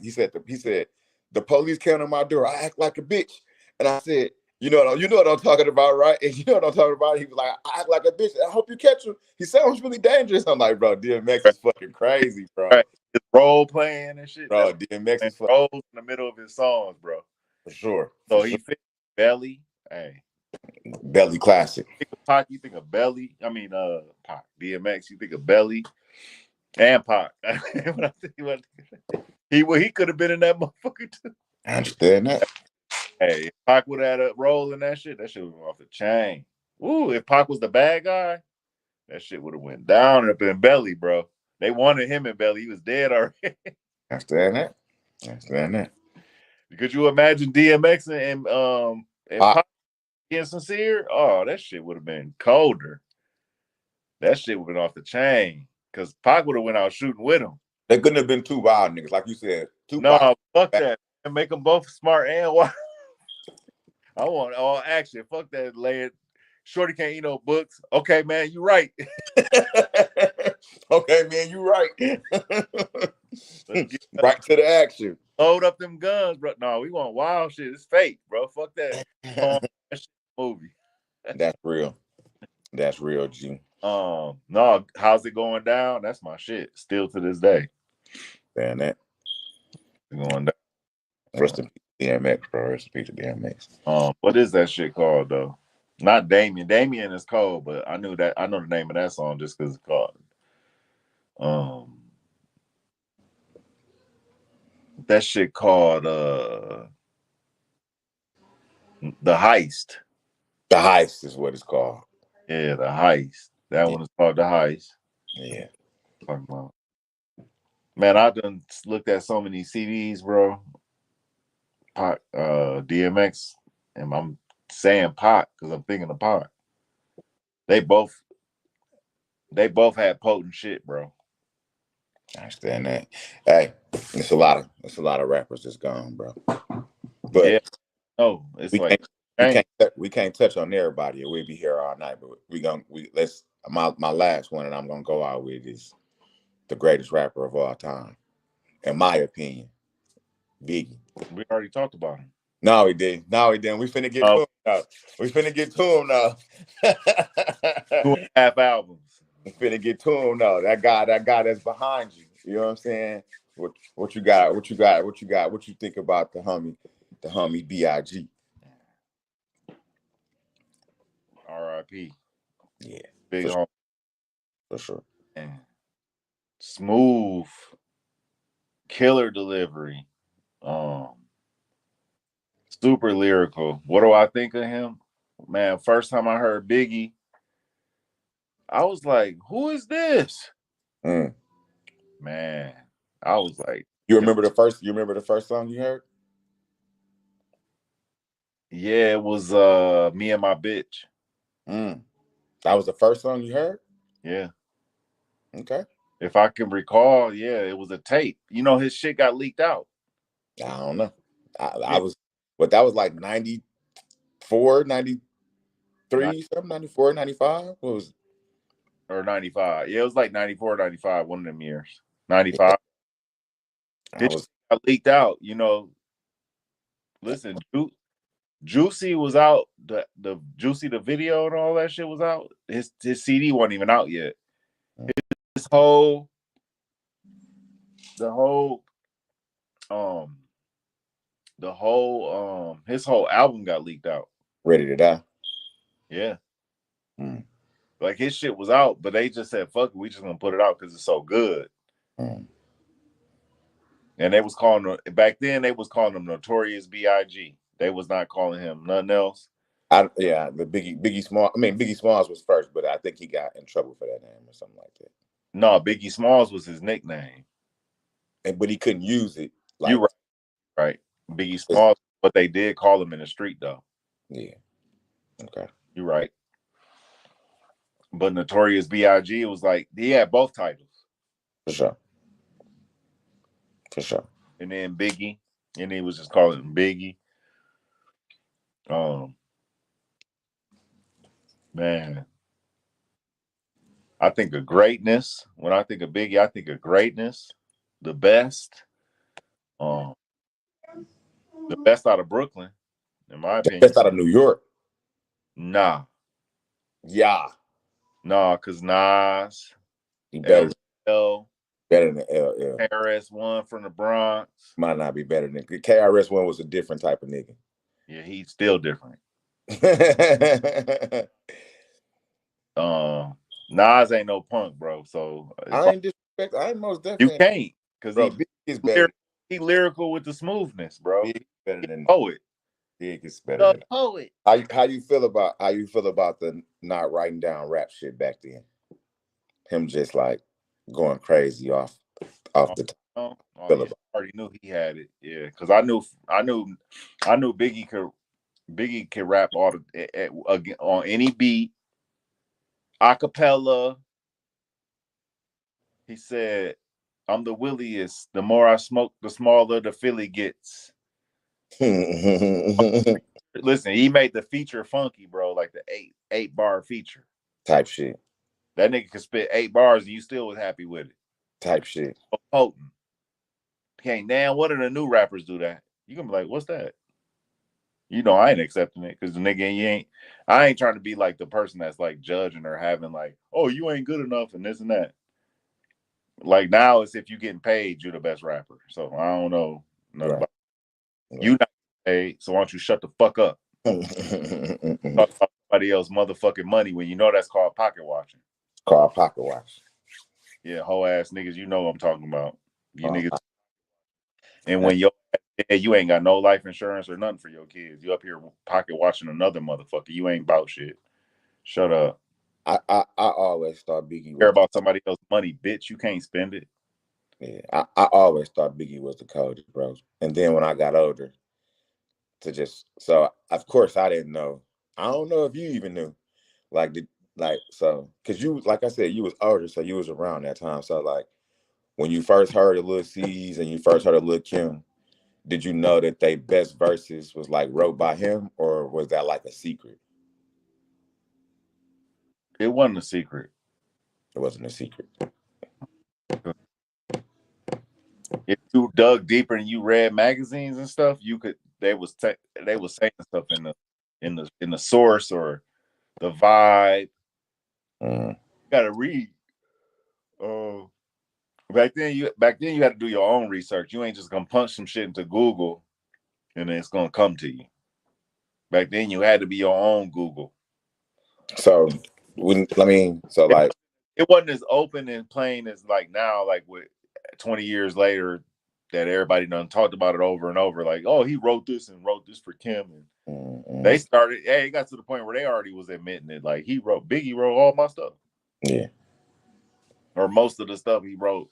Speaker 1: he said the police came to my door. I act like a bitch, and I said, you know what I'm talking about, right? And you know what I'm talking about? He was like, I act like a bitch. I hope you catch him. He sounds really dangerous. I'm like, bro, DMX is fucking crazy, bro.
Speaker 2: Right. His role playing and shit.
Speaker 1: Bro, DMX is
Speaker 2: roles in the middle of his songs, bro.
Speaker 1: For sure.
Speaker 2: So he fit Belly. Hey.
Speaker 1: Belly classic.
Speaker 2: You think of Pac, you think of Belly. I mean, Pac. DMX, you think of Belly and Pac. He could have been in that motherfucker too.
Speaker 1: I understand that.
Speaker 2: Hey, if Pac would have had a role in that shit would have been off the chain. Ooh, if Pac was the bad guy, that shit would have went down up in Belly, bro. They wanted him in Belly. He was dead already.
Speaker 1: I understand that.
Speaker 2: Could you imagine DMX and Pac getting sincere? Oh, that shit would have been colder. That shit would have been off the chain. Because Pac would have went out shooting with him.
Speaker 1: They couldn't have been two wild niggas, like you said.
Speaker 2: No, fuck that. And make them both smart and wild. I want all action. Fuck that laying. Shorty can't eat no books. Okay, man, you right.
Speaker 1: Okay, man, you right.
Speaker 2: Let's get
Speaker 1: Right to the action.
Speaker 2: load up them guns, bro. No, we want wild shit. It's fake, bro. Fuck that. That shit movie.
Speaker 1: That's real. That's real, G.
Speaker 2: No, how's it going down? That's my shit. Still to this day.
Speaker 1: Man, that
Speaker 2: Going down.
Speaker 1: rest in peace, DMX, bro. Rest in peace to DMX.
Speaker 2: What is that shit called though? Not Damien. Damien is cold, but I know the name of that song just because it's called. That shit called The Heist.
Speaker 1: The Heist is what it's called.
Speaker 2: Yeah, The Heist. That one is called The Heist.
Speaker 1: Yeah.
Speaker 2: Talking about. Man, I done looked at so many CDs, bro. Pac, DMX, and I'm saying Pac because I'm thinking of Pac. They both had potent shit, bro.
Speaker 1: I understand that. Hey, it's a lot of rappers that's gone, bro. But
Speaker 2: yeah, no, it's
Speaker 1: we can't touch on everybody, or we'll be here all night. But let's my last one, and I'm gonna go out with is the greatest rapper of all time, in my opinion, Biggie.
Speaker 2: We already talked about him.
Speaker 1: No, we didn't. We finna get to him now. We finna get to him now.
Speaker 2: 2.5 albums.
Speaker 1: We finna get to him now. That guy that's behind you. You know what I'm saying? What you got? What you think about the homie B.I.G.?
Speaker 2: R.I.P.
Speaker 1: Yeah,
Speaker 2: big homie.
Speaker 1: For sure.
Speaker 2: Man. Smooth, killer delivery, super lyrical. What do I think of him? Man, first time I heard Biggie, I was like, who is this? Man, I was like,
Speaker 1: you remember the first song you heard?
Speaker 2: Yeah, it was Me and My Bitch.
Speaker 1: That was the first song you heard?
Speaker 2: Yeah.
Speaker 1: Okay.
Speaker 2: If I can recall, yeah, it was a tape. You know, his shit got leaked out.
Speaker 1: I don't know. I was, but that was like 94, 93, something, 94, 95. What was it?
Speaker 2: Or 95. Yeah, it was like 94, 95, one of them years. 95. Yeah. It got leaked out, you know. Listen, Juicy was out. The Juicy, the video and all that shit was out. His CD wasn't even out yet. His whole his whole album got leaked out.
Speaker 1: Ready to Die.
Speaker 2: Yeah. Like his shit was out, but they just said, fuck it, we just gonna put it out because it's so good. And they was calling him, back then they was calling him Notorious B.I.G. They was not calling him nothing else.
Speaker 1: The Biggie Smalls. I mean, Biggie Smalls was first, but I think he got in trouble for that name or something like that.
Speaker 2: No, Biggie Smalls was his nickname.
Speaker 1: But he couldn't use it.
Speaker 2: Like, you right. Biggie Smalls, but they did call him in the street though.
Speaker 1: Yeah. Okay.
Speaker 2: You're right. But Notorious B.I.G. was like, he had both titles.
Speaker 1: For sure. For sure.
Speaker 2: And then Biggie, and he was just calling him Biggie. Man, I think of greatness. When I think of Biggie, I think of greatness, the best. The best out of Brooklyn, in my opinion.
Speaker 1: The best out of New York.
Speaker 2: Nah.
Speaker 1: Yeah.
Speaker 2: Nah, because Nas,
Speaker 1: better than LL.
Speaker 2: KRS-One from the Bronx.
Speaker 1: Might not be better than KRS-One was a different type of nigga.
Speaker 2: Yeah, he's still different. Nas ain't no punk, bro. So
Speaker 1: I ain't disrespect. I ain't most definitely.
Speaker 2: You can't, because
Speaker 1: he's better.
Speaker 2: He lyrical with the smoothness, bro.
Speaker 1: Big better than
Speaker 2: poet.
Speaker 1: Big is better than
Speaker 2: poet.
Speaker 1: How you feel about the not writing down rap shit back then? Him just like going crazy off the top.
Speaker 2: I already knew he had it. Yeah, because I knew Biggie could rap on any beat, acapella. He said, "I'm the williest. The more I smoke, the smaller the Philly gets." Listen, he made the feature funky, bro, like the eight bar feature
Speaker 1: type shit.
Speaker 2: That nigga could spit 8 bars and you still was happy with it.
Speaker 1: Type shit.
Speaker 2: Potent. can't damn what of the new rappers do that. You gonna be like, what's that? You know, I ain't accepting it because the nigga, I ain't trying to be like the person that's like judging or having like, oh, you ain't good enough and this and that. Like now, it's if you getting paid, you're the best rapper. So I don't know nothing about you not paid. So why don't you shut the fuck up? Talk about somebody else motherfucking money when you know that's called pocket watching.
Speaker 1: Called pocket watch.
Speaker 2: Yeah, whole ass niggas, you know what I'm talking about. You niggas, and when you ain't got no life insurance or nothing for your kids, you up here pocket watching another motherfucker. You ain't about shit. Shut up.
Speaker 1: I always thought Biggie
Speaker 2: Care
Speaker 1: was
Speaker 2: about somebody else's money, bitch. You can't spend it.
Speaker 1: Yeah, I always thought Biggie was the coldest, bro. And then when I got older, so of course I didn't know. I don't know if you even knew, because you, like I said, you was older, so you was around that time. So like when you first heard of Lil C's and you first heard of Lil Kim, did you know that they best verses was like wrote by him, or was that like a secret?
Speaker 2: It wasn't a secret.
Speaker 1: It wasn't a secret.
Speaker 2: If you dug deeper and you read magazines and stuff, you could. They was saying stuff in the source or the vibe. You gotta read. Back then you had to do your own research. You ain't just gonna punch some shit into Google and then it's gonna come to you. Back then you had to be your own Google.
Speaker 1: So like
Speaker 2: it wasn't as open and plain as like now, like with 20 years later that everybody done talked about it over and over. Like, oh, he wrote this for Kim. And they started, it got to the point where they already was admitting it. Like Biggie wrote all my stuff.
Speaker 1: Yeah.
Speaker 2: Or most of the stuff he wrote.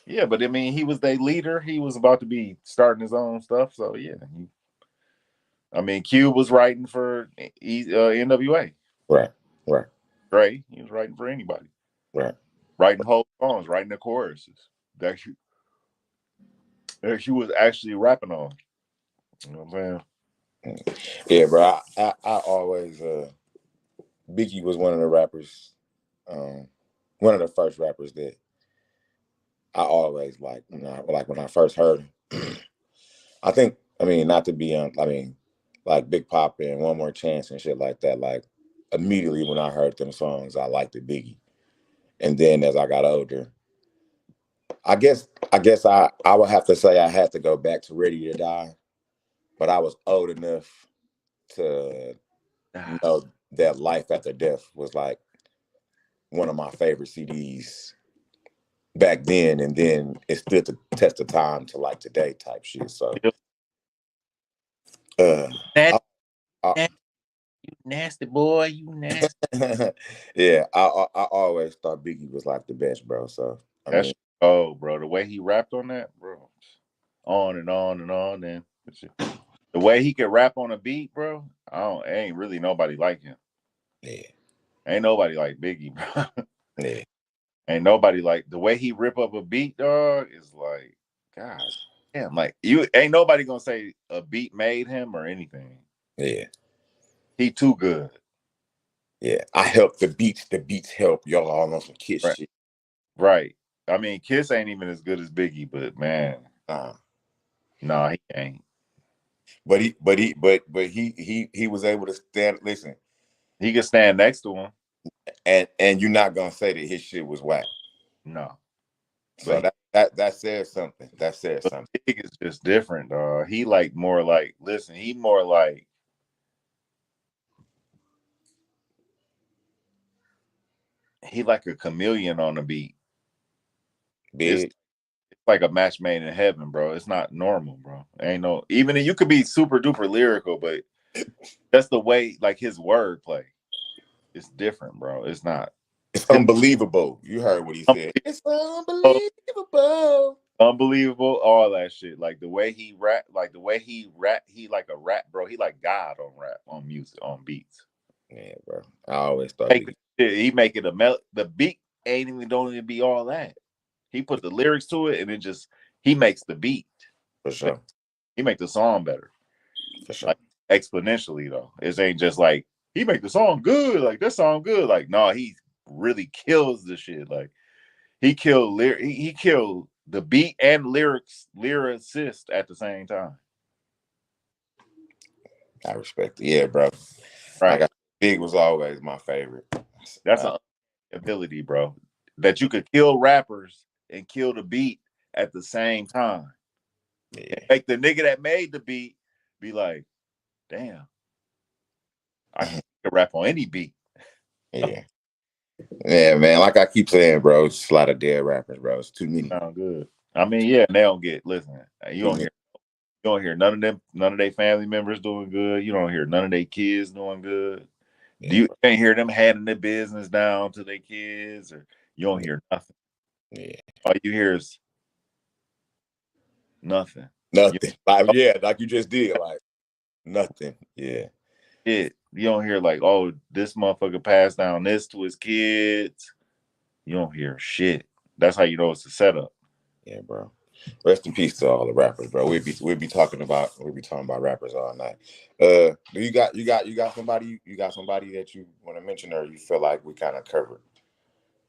Speaker 2: Yeah, but I mean, he was their leader. He was about to be starting his own stuff. So yeah. Cube was writing for NWA.
Speaker 1: Right.
Speaker 2: Dre, he was writing for anybody.
Speaker 1: Right.
Speaker 2: Writing whole songs, writing the choruses. That she was actually rapping on. You know what I'm
Speaker 1: saying? Yeah, bro. I always Biggie was one of the rappers, one of the first rappers that I always liked. When I first heard him. Not to be like Big Pop and One More Chance and shit like that. Like immediately when I heard them songs, I liked the Biggie. And then as I got older, I guess I would have to say I had to go back to Ready to Die, but I was old enough to know that Life After Death was like one of my favorite CDs back then, and then it stood the test of time to like today type shit. So
Speaker 2: you nasty boy, you nasty.
Speaker 1: Yeah, I always thought Biggie was like the best, bro. So
Speaker 2: bro, the way he rapped on that, bro, on and on and on, and the way he could rap on a beat, bro, ain't really nobody like him.
Speaker 1: Yeah,
Speaker 2: ain't nobody like Biggie, bro.
Speaker 1: Yeah,
Speaker 2: ain't nobody like the way he rip up a beat, dog. Is like, God damn, like you ain't nobody gonna say a beat made him or anything.
Speaker 1: Yeah,
Speaker 2: he too good.
Speaker 1: Yeah, I help the beats. The beats help y'all all on some Kiss
Speaker 2: right.
Speaker 1: shit.
Speaker 2: Right. I mean, Kiss ain't even as good as Biggie, but man, no, he ain't.
Speaker 1: But he was able to stand. Listen,
Speaker 2: he could stand next to him,
Speaker 1: and you're not gonna say that his shit was whack.
Speaker 2: No.
Speaker 1: So that says something. That says something.
Speaker 2: Big is just different, dog. He like more like he more like he like a chameleon on the beat.
Speaker 1: Big.
Speaker 2: It's like a match made in heaven, bro. It's not normal, bro. Ain't no even you could be super duper lyrical, but that's the way like his wordplay. It's different, bro. It's not.
Speaker 1: It's unbelievable. You heard what he said. It's unbelievable.
Speaker 2: Unbelievable, all that shit. Like the way he rap, he like a rap, bro. He like God on rap, on music, on beats.
Speaker 1: Yeah, bro. I always thought
Speaker 2: he make it the beat don't even be all that. He put the lyrics to it and he makes the beat.
Speaker 1: For sure.
Speaker 2: He make the song better.
Speaker 1: For sure.
Speaker 2: Like exponentially though. It ain't just like he make the song good, like that song good. Like, no, he really kills the shit. Like he killed the beat and lyricist at the same time.
Speaker 1: I respect it. Yeah, bro.
Speaker 2: Right.
Speaker 1: Big was always my favorite.
Speaker 2: That's an ability, bro. That you could kill rappers and kill the beat at the same time.
Speaker 1: Yeah.
Speaker 2: Make the nigga that made the beat be like, damn, I can rap on any beat.
Speaker 1: Yeah. Yeah, man. Like I keep saying, bro, it's just a lot of dead rappers, bro. It's too many.
Speaker 2: Sound good. I mean, yeah, they don't get listen. You don't hear none of their family members doing good. You don't hear none of their kids doing good.
Speaker 1: Yeah,
Speaker 2: You can't hear them handing their business down to their kids, or you don't hear nothing.
Speaker 1: Yeah.
Speaker 2: All you hear is nothing.
Speaker 1: Nothing. Like you just did. Like nothing. Yeah.
Speaker 2: You don't hear like, oh, this motherfucker passed down this to his kids. You don't hear shit. That's how you know it's a setup.
Speaker 1: Yeah, bro. Rest in peace to all the rappers, bro. We'll be talking about rappers all night. Do you got somebody that you want to mention, or you feel like we kind of covered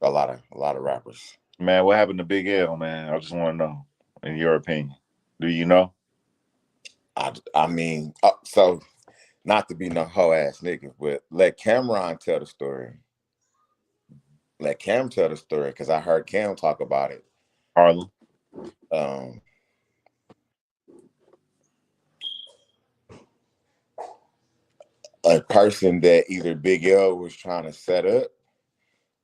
Speaker 1: a lot of rappers?
Speaker 2: Man, what happened to Big L, man? I just want to know, in your opinion. Do you know?
Speaker 1: I mean, so not to be no hoe ass nigga, but let Cameron tell the story. Let Cam tell the story, because I heard Cam talk about it.
Speaker 2: Harlem.
Speaker 1: A person that either Big L was trying to set up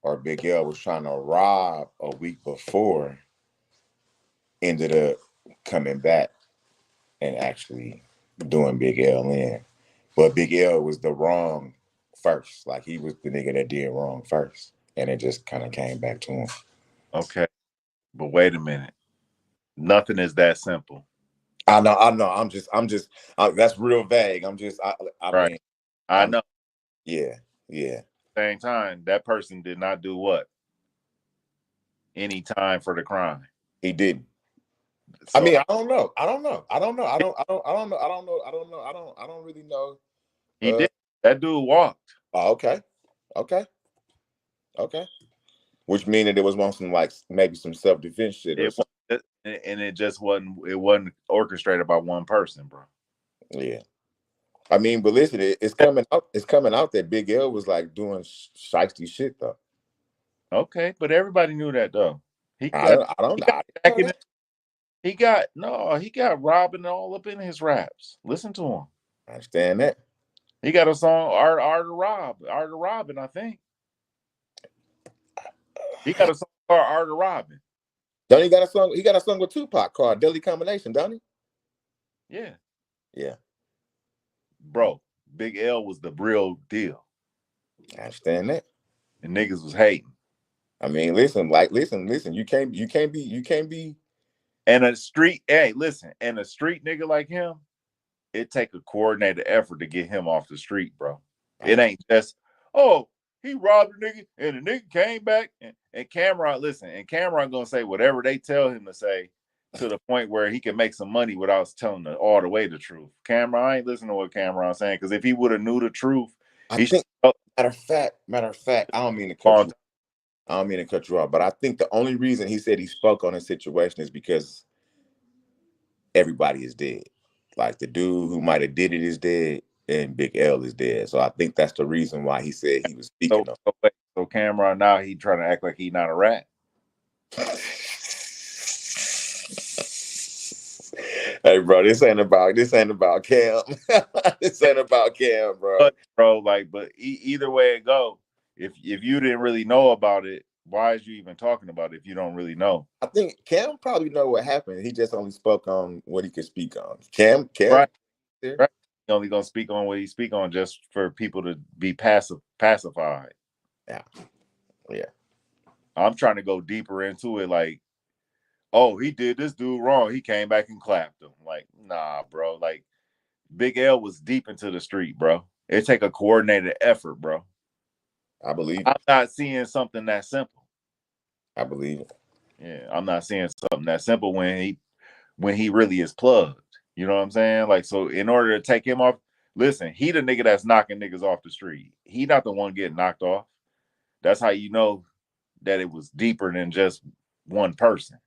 Speaker 1: or Big L was trying to rob a week before ended up coming back and actually doing Big L in. But Big L was the wrong first. Like, he was the nigga that did wrong first. And it just kind of came back to him.
Speaker 2: Okay. But wait a minute. Nothing is that simple.
Speaker 1: I know. I'm just that's real vague. I
Speaker 2: right.
Speaker 1: mean,
Speaker 2: I know.
Speaker 1: Yeah.
Speaker 2: Same time, that person did not do what? Any time for the crime.
Speaker 1: He didn't. So, I mean, I don't know. I don't really know.
Speaker 2: He did. That dude walked.
Speaker 1: Oh, okay. Which means that it was some maybe some self-defense shit or something.
Speaker 2: And it wasn't orchestrated by one person, bro.
Speaker 1: Yeah. I mean, but listen, it's coming out that Big L was like doing shiesty shit though.
Speaker 2: Okay, but everybody knew that though. He got robbing all up in his raps. Listen to him.
Speaker 1: I understand that.
Speaker 2: He got a song, Art of Robbing, I think. He got a song called Art of Robbing.
Speaker 1: Don't he got a song? He got a song with Tupac called Deadly Combination, don't he?
Speaker 2: Yeah.
Speaker 1: Yeah.
Speaker 2: Bro, Big L was the real deal.
Speaker 1: I understand that.
Speaker 2: And niggas was hating.
Speaker 1: I mean, listen. You can't be.
Speaker 2: And a street nigga like him, it take a coordinated effort to get him off the street, bro. It ain't just, oh, he robbed a nigga and the nigga came back and Cameron gonna say whatever they tell him to say to the point where he can make some money without telling all the way the truth. Cameron, I ain't listening to what Cameron's saying, because if he would have knew the truth,
Speaker 1: matter of fact, I don't mean to cut you off, but I think the only reason he said he spoke on the situation is because everybody is dead. Like, the dude who might have did it is dead, and Big L is dead. So I think that's the reason why he said he was speaking.
Speaker 2: So Cameron, now he trying to act like he not a rat.
Speaker 1: Hey, bro, this ain't about Cam. This ain't about Cam, bro.
Speaker 2: But either way it go, if you didn't really know about it, why is you even talking about it if you don't really know?
Speaker 1: I think Cam probably know what happened. He just only spoke on what he could speak on. Cam,
Speaker 2: right. He only gonna speak on what he speak on just for people to be pacified.
Speaker 1: Yeah.
Speaker 2: I'm trying to go deeper into it, like, oh, he did this dude wrong. He came back and clapped him. Like, nah, bro. Like, Big L was deep into the street, bro. It take a coordinated effort, bro.
Speaker 1: I believe it.
Speaker 2: I'm not seeing something that simple.
Speaker 1: I believe it.
Speaker 2: Yeah, I'm not seeing something that simple when he really is plugged. You know what I'm saying? Like, so in order to take him off, listen, he the nigga that's knocking niggas off the street. He not the one getting knocked off. That's how you know that it was deeper than just one person.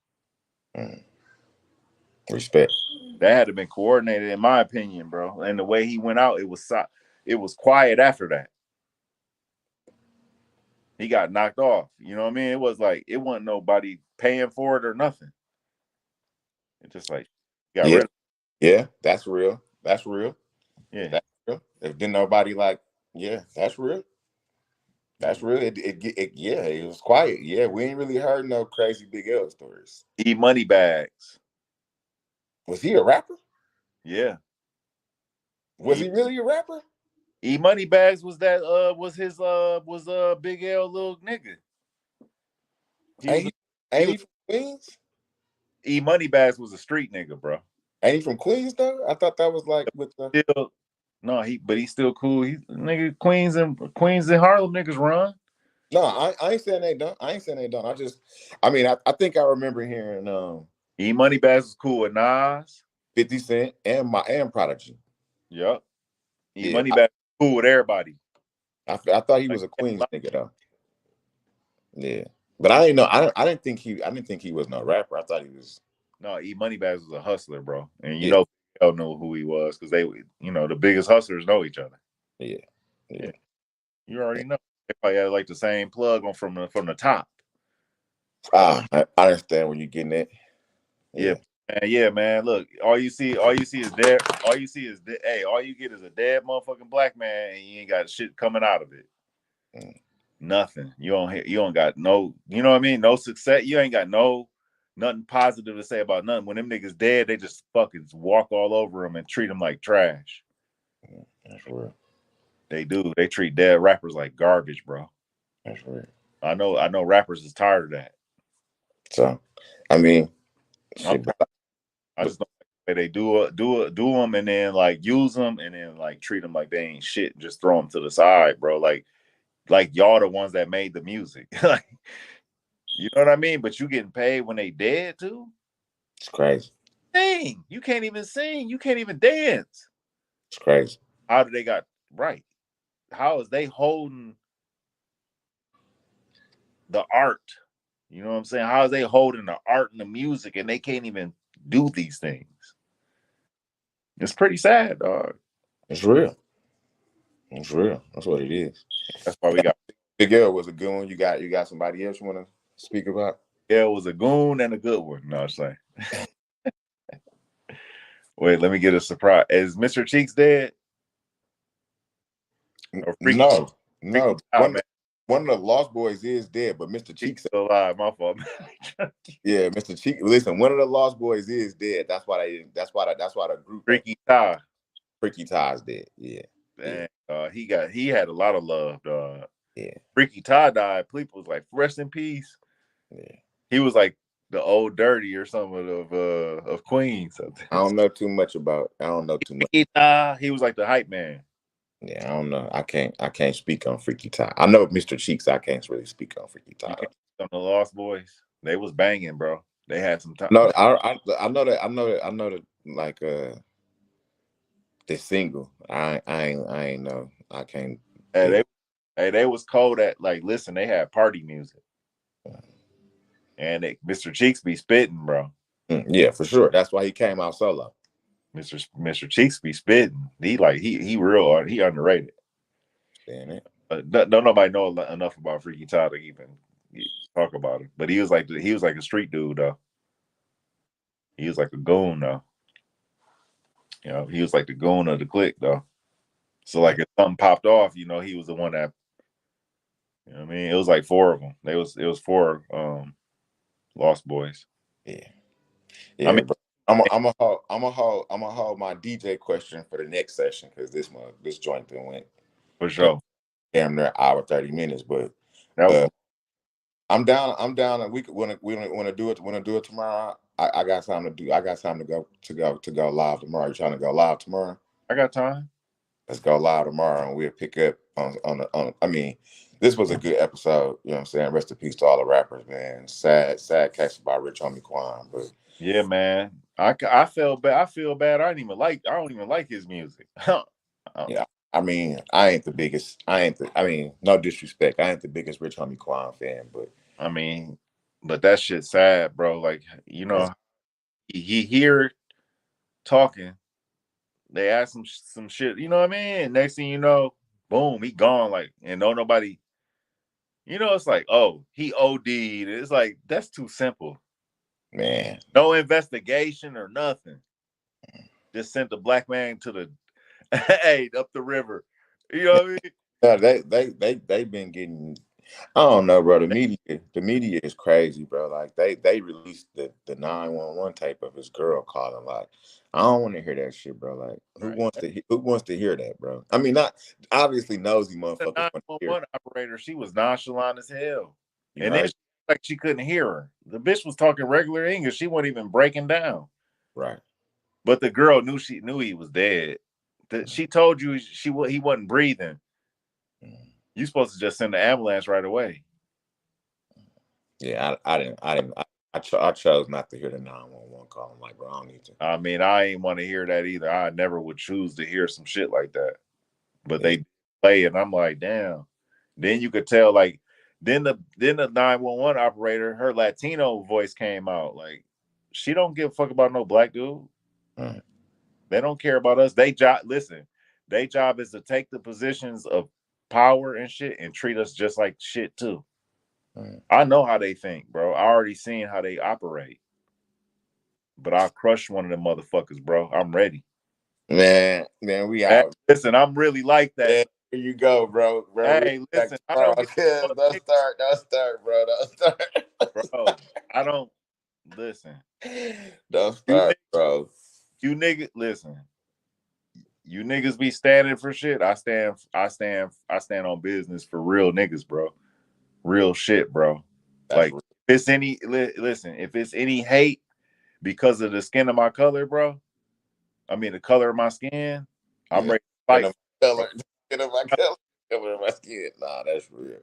Speaker 1: Mm. Respect.
Speaker 2: That had to been coordinated, in my opinion, bro. And the way he went out, it was quiet after that. He got knocked off. You know what I mean? It was like it wasn't nobody paying for it or nothing. It just like got rid of it.
Speaker 1: Yeah, that's real. That's real.
Speaker 2: Yeah.
Speaker 1: That's real. If didn't nobody like, yeah, that's real. That's real. Yeah, it was quiet. Yeah, we ain't really heard no crazy Big L stories.
Speaker 2: E-Money Bags.
Speaker 1: Was he a rapper?
Speaker 2: Yeah.
Speaker 1: Was he really a rapper?
Speaker 2: E-Money Bags was that was his Big L little nigga.
Speaker 1: Ain't he from Queens?
Speaker 2: E-Money Bags was a street nigga, bro.
Speaker 1: Ain't he from Queens though? I thought that was like with the
Speaker 2: no, he's still cool. He nigga Queens and Harlem niggas run.
Speaker 1: No, I ain't saying they don't. I ain't saying they don't. I think I remember hearing
Speaker 2: E-Money Bags was cool with Nas,
Speaker 1: 50 Cent, and Prodigy.
Speaker 2: Yep. E-Money Bags was cool with everybody.
Speaker 1: I thought he was a Queens nigga though. Yeah, but I didn't know. I didn't think he was no rapper. I thought he was.
Speaker 2: No, E-Money Bags was a hustler, bro, and you know, people know who he was because they, the biggest hustlers know each other.
Speaker 1: Yeah.
Speaker 2: You already know. They probably had like the same plug on from the top.
Speaker 1: I understand where you're getting it.
Speaker 2: Yeah, man. Look, all you see is dead. All you see is all you get is a dead motherfucking black man, and you ain't got shit coming out of it. Nothing. You don't got no. You know what I mean? No success. You ain't got nothing positive to say about nothing. When them niggas dead, they just fucking walk all over them and treat them like trash.
Speaker 1: That's real.
Speaker 2: They do. They treat dead rappers like garbage, bro.
Speaker 1: That's real.
Speaker 2: I know rappers is tired of that.
Speaker 1: So, I mean,
Speaker 2: I just don't like the way they do them and then like use them and then like treat them like they ain't shit. And just throw them to the side, bro. Like y'all the ones that made the music. Like, you know what I mean? But you getting paid when they dead too?
Speaker 1: It's crazy.
Speaker 2: Dang, you can't even sing. You can't even dance.
Speaker 1: It's crazy.
Speaker 2: How do they got right? How is they holding the art? You know what I'm saying? How is they holding the art and the music and they can't even do these things? It's pretty sad, dog.
Speaker 1: It's real. It's real. That's what it is.
Speaker 2: That's why we got
Speaker 1: Big L was a good one. You got somebody else you want to speak about?
Speaker 2: Yeah, it was a goon and a good one. No, I'm saying. Wait, let me get a surprise. Is Mr. Cheeks dead?
Speaker 1: No. One of the Lost Boys is dead, but Mr. Cheeks
Speaker 2: still alive. My fault.
Speaker 1: Yeah, Mr. Cheeks. Listen, one of the Lost Boys is dead. That's why the group
Speaker 2: Freaky Ty.
Speaker 1: Freaky Ty's dead. Yeah.
Speaker 2: Dang, he had a lot of love, dog.
Speaker 1: Yeah.
Speaker 2: Freaky Ty died. People was like, rest in peace.
Speaker 1: Yeah.
Speaker 2: He was like the old dirty or something of Queens.
Speaker 1: I don't know too much.
Speaker 2: Freaky Ty, he was like the hype man.
Speaker 1: Yeah, I don't know. I can't speak on Freaky Ty. I know Mr. Cheeks. I can't really speak on Freaky Ty.
Speaker 2: On the Lost Boys, they was banging, bro. They had some time.
Speaker 1: No, I know that like the single. I ain't know. I can't.
Speaker 2: They was cold at like. Listen, they had party music, and Mr. Cheeks be spitting, bro.
Speaker 1: Yeah, for sure. That's why he came out solo.
Speaker 2: Mr. Cheeks be spitting. He real. He underrated.
Speaker 1: Damn it.
Speaker 2: Don't nobody know enough about Freaky Ty to even talk about it. But he was like a street dude though. He was like a goon though. You know, he was like the goon of the clique though. So like if something popped off, you know, he was the one that. You know what I mean? It was like 4 of them. It was 4 Lost Boys.
Speaker 1: Yeah. I mean, I'm gonna hold my DJ question for the next session because this joint thing went
Speaker 2: for sure.
Speaker 1: Damn near hour 30 minutes, but I'm down. And we want to do it tomorrow. I got time to do. I got time to go live tomorrow. You trying to go live tomorrow?
Speaker 2: I got time.
Speaker 1: Let's go live tomorrow, and we'll pick up on. I mean, this was a good episode. You know what I'm saying? Rest in peace to all the rappers, man. Sad case about Rich Homie Quan, but
Speaker 2: yeah, man. I feel bad. I don't even like his music.
Speaker 1: Yeah, I mean, I ain't the biggest. No disrespect. I ain't the biggest Rich Homie Quan fan, but
Speaker 2: I mean, but that shit's sad, bro. Like, you know, he hear talking. They ask him some shit. You know what I mean? Next thing you know, boom, he gone. Like, and don't nobody. You know, it's like, oh, he OD'd. It's like that's too simple.
Speaker 1: Man,
Speaker 2: No investigation or nothing. Just sent the black man to the hey up the river. You know what I mean?
Speaker 1: no, they've been getting. I don't know, bro. The media is crazy, bro. Like they released the 911 tape of his girl calling. Like, I don't want to hear that shit, bro. Like,
Speaker 2: Right.
Speaker 1: who wants to hear that, bro? I mean, not obviously nosy
Speaker 2: The
Speaker 1: motherfuckers want to hear.
Speaker 2: 911 operator, she was nonchalant as hell.
Speaker 1: You
Speaker 2: And then
Speaker 1: right,
Speaker 2: like she couldn't hear her. The bitch was talking regular English. She wasn't even breaking down.
Speaker 1: right.
Speaker 2: But the girl knew he was dead. She told you he wasn't breathing. You supposed to just send the ambulance right away.
Speaker 1: Yeah, I chose not to hear the 911 call. I'm like, bro, I don't need to.
Speaker 2: I mean, I ain't want to hear that either. I never would choose to hear some shit like that. But they play it, and I'm like, damn. Then you could tell, like, then the 911 operator, her Latino voice came out. Like, she don't give a fuck about no black dude.
Speaker 1: Mm.
Speaker 2: They don't care about us. They job is to take the positions of power and shit and treat us just like shit too. I know how they think, bro. I already seen how they operate. But I'll crush one of them motherfuckers, bro. I'm ready.
Speaker 1: Man, we out.
Speaker 2: Listen, I'm really like that.
Speaker 1: Yeah, here you go, bro.
Speaker 2: Hey, listen, I don't
Speaker 1: don't start, bro. Don't start.
Speaker 2: Bro, I don't listen.
Speaker 1: Don't start, bro.
Speaker 2: You niggas, listen. You niggas be standing for shit. I stand on business for real niggas, bro. Real shit, bro.
Speaker 1: That's
Speaker 2: like
Speaker 1: real.
Speaker 2: If it's any listen, if it's any hate because of the skin of my color, bro. I mean the color of my skin, I'm ready to fight.
Speaker 1: Skin of my skin. Nah, that's real.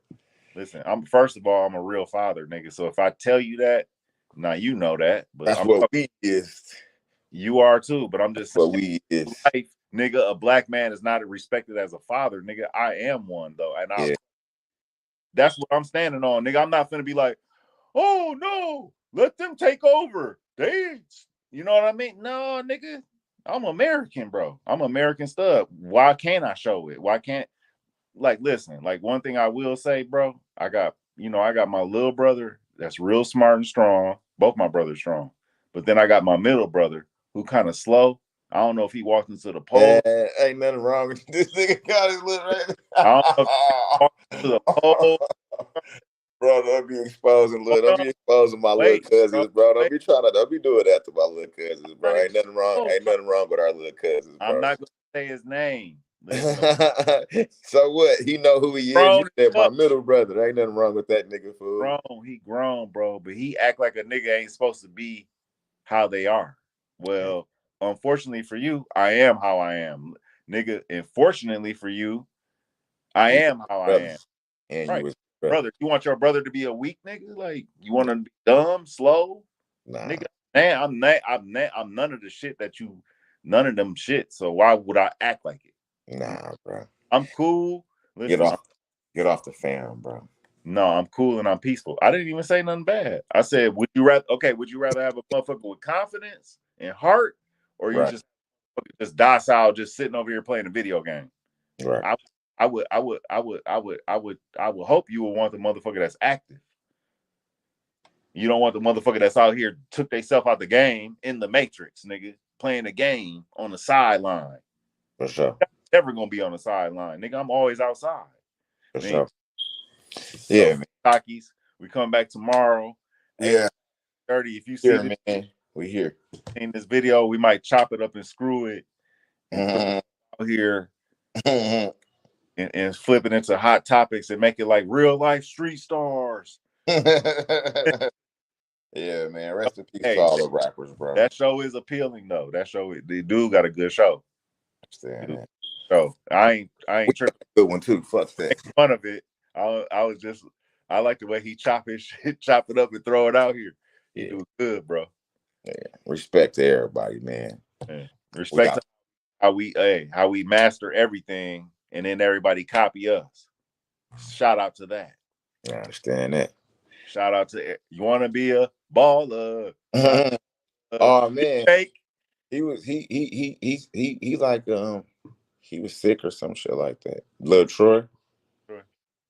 Speaker 2: Listen, first of all, I'm a real father, nigga. So if I tell you that, now you know that. But
Speaker 1: that's what we is.
Speaker 2: You are too, but I'm just
Speaker 1: saying, what we is.
Speaker 2: Life, nigga, a black man is not respected as a father, nigga. I am one though, and that's what I'm standing on, nigga. I'm not gonna be like, oh no, let them take over. You know what I mean? No, nigga, I'm American, bro. I'm American stud. Why can't I show it? Why can't listen? Like one thing I will say, bro, I got my little brother that's real smart and strong. Both my brothers strong, but then I got my middle brother who kind of slow. I don't know if he walked into the pole.
Speaker 1: Ain't nothing wrong with this nigga. Got his little right.
Speaker 2: I don't know if he walked into the pole.
Speaker 1: Bro, don't be exposing my little cousins, bro. Don't be doing that to my little cousins, bro. Ain't nothing wrong with our little cousins, bro.
Speaker 2: I'm not gonna say his name.
Speaker 1: So what? He know who he is. You said my middle brother. Ain't nothing wrong with that nigga, fool.
Speaker 2: He grown, bro, but he act like a nigga ain't supposed to be how they are. Well, unfortunately for you, I am how I am, nigga. And fortunately for you, I am how I am.
Speaker 1: And
Speaker 2: right.
Speaker 1: You was
Speaker 2: brother. You want your brother to be a weak nigga? Like you want to be dumb, slow, nigga? Man, I'm none of the shit that you. None of them shit. So why would I act like it?
Speaker 1: Nah, bro.
Speaker 2: I'm cool. Listen,
Speaker 1: get off the fam, bro.
Speaker 2: No, I'm cool and I'm peaceful. I didn't even say nothing bad. I said, would you rather have a motherfucker with confidence and heart, or you just docile, just sitting over here playing a video game?
Speaker 1: Right.
Speaker 2: I would hope you would want the motherfucker that's active. You don't want the motherfucker that's out here took themselves out the game in the Matrix, nigga, playing the game on the sideline.
Speaker 1: For sure.
Speaker 2: Never gonna be on the sideline, nigga. I'm always outside.
Speaker 1: For sure.
Speaker 2: Yeah, man. Takis, we come back tomorrow.
Speaker 1: Yeah.
Speaker 2: 30. If you see
Speaker 1: this, man, we here.
Speaker 2: In this video, we might chop it up and screw it and put it out here and flip it into hot topics and make it like real life street stars.
Speaker 1: Yeah, man. Rest in peace to all the rappers, bro.
Speaker 2: That show is appealing though. That show, the dude got a good show. So I ain't tripping.
Speaker 1: Good one too. Fuck that.
Speaker 2: Make fun of it. I like the way he chop it up and throw it out here. He do good, bro.
Speaker 1: Yeah. Respect to everybody, man.
Speaker 2: Yeah. Respect to how we master everything and then everybody copy us. Shout out to that.
Speaker 1: I understand that.
Speaker 2: Shout out to you want to be a baller.
Speaker 1: Oh man,
Speaker 2: Jake.
Speaker 1: he was he like he was sick or some shit like that. Lil Troy.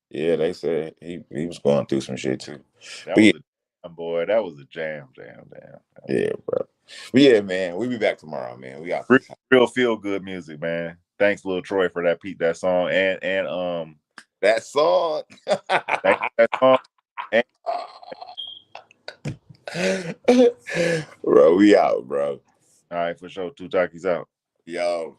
Speaker 1: Yeah, they said he was going through some shit too.
Speaker 2: That
Speaker 1: But
Speaker 2: was
Speaker 1: yeah,
Speaker 2: a boy. That was a jam.
Speaker 1: yeah, bro. But yeah, man, we'll be back tomorrow, man. We got
Speaker 2: Real feel good music, man. Thanks, Lil Troy, for that song and
Speaker 1: that song.
Speaker 2: thanks for that song.
Speaker 1: Bro, we out, bro.
Speaker 2: All right, for sure. Two Takis out.
Speaker 1: Yo.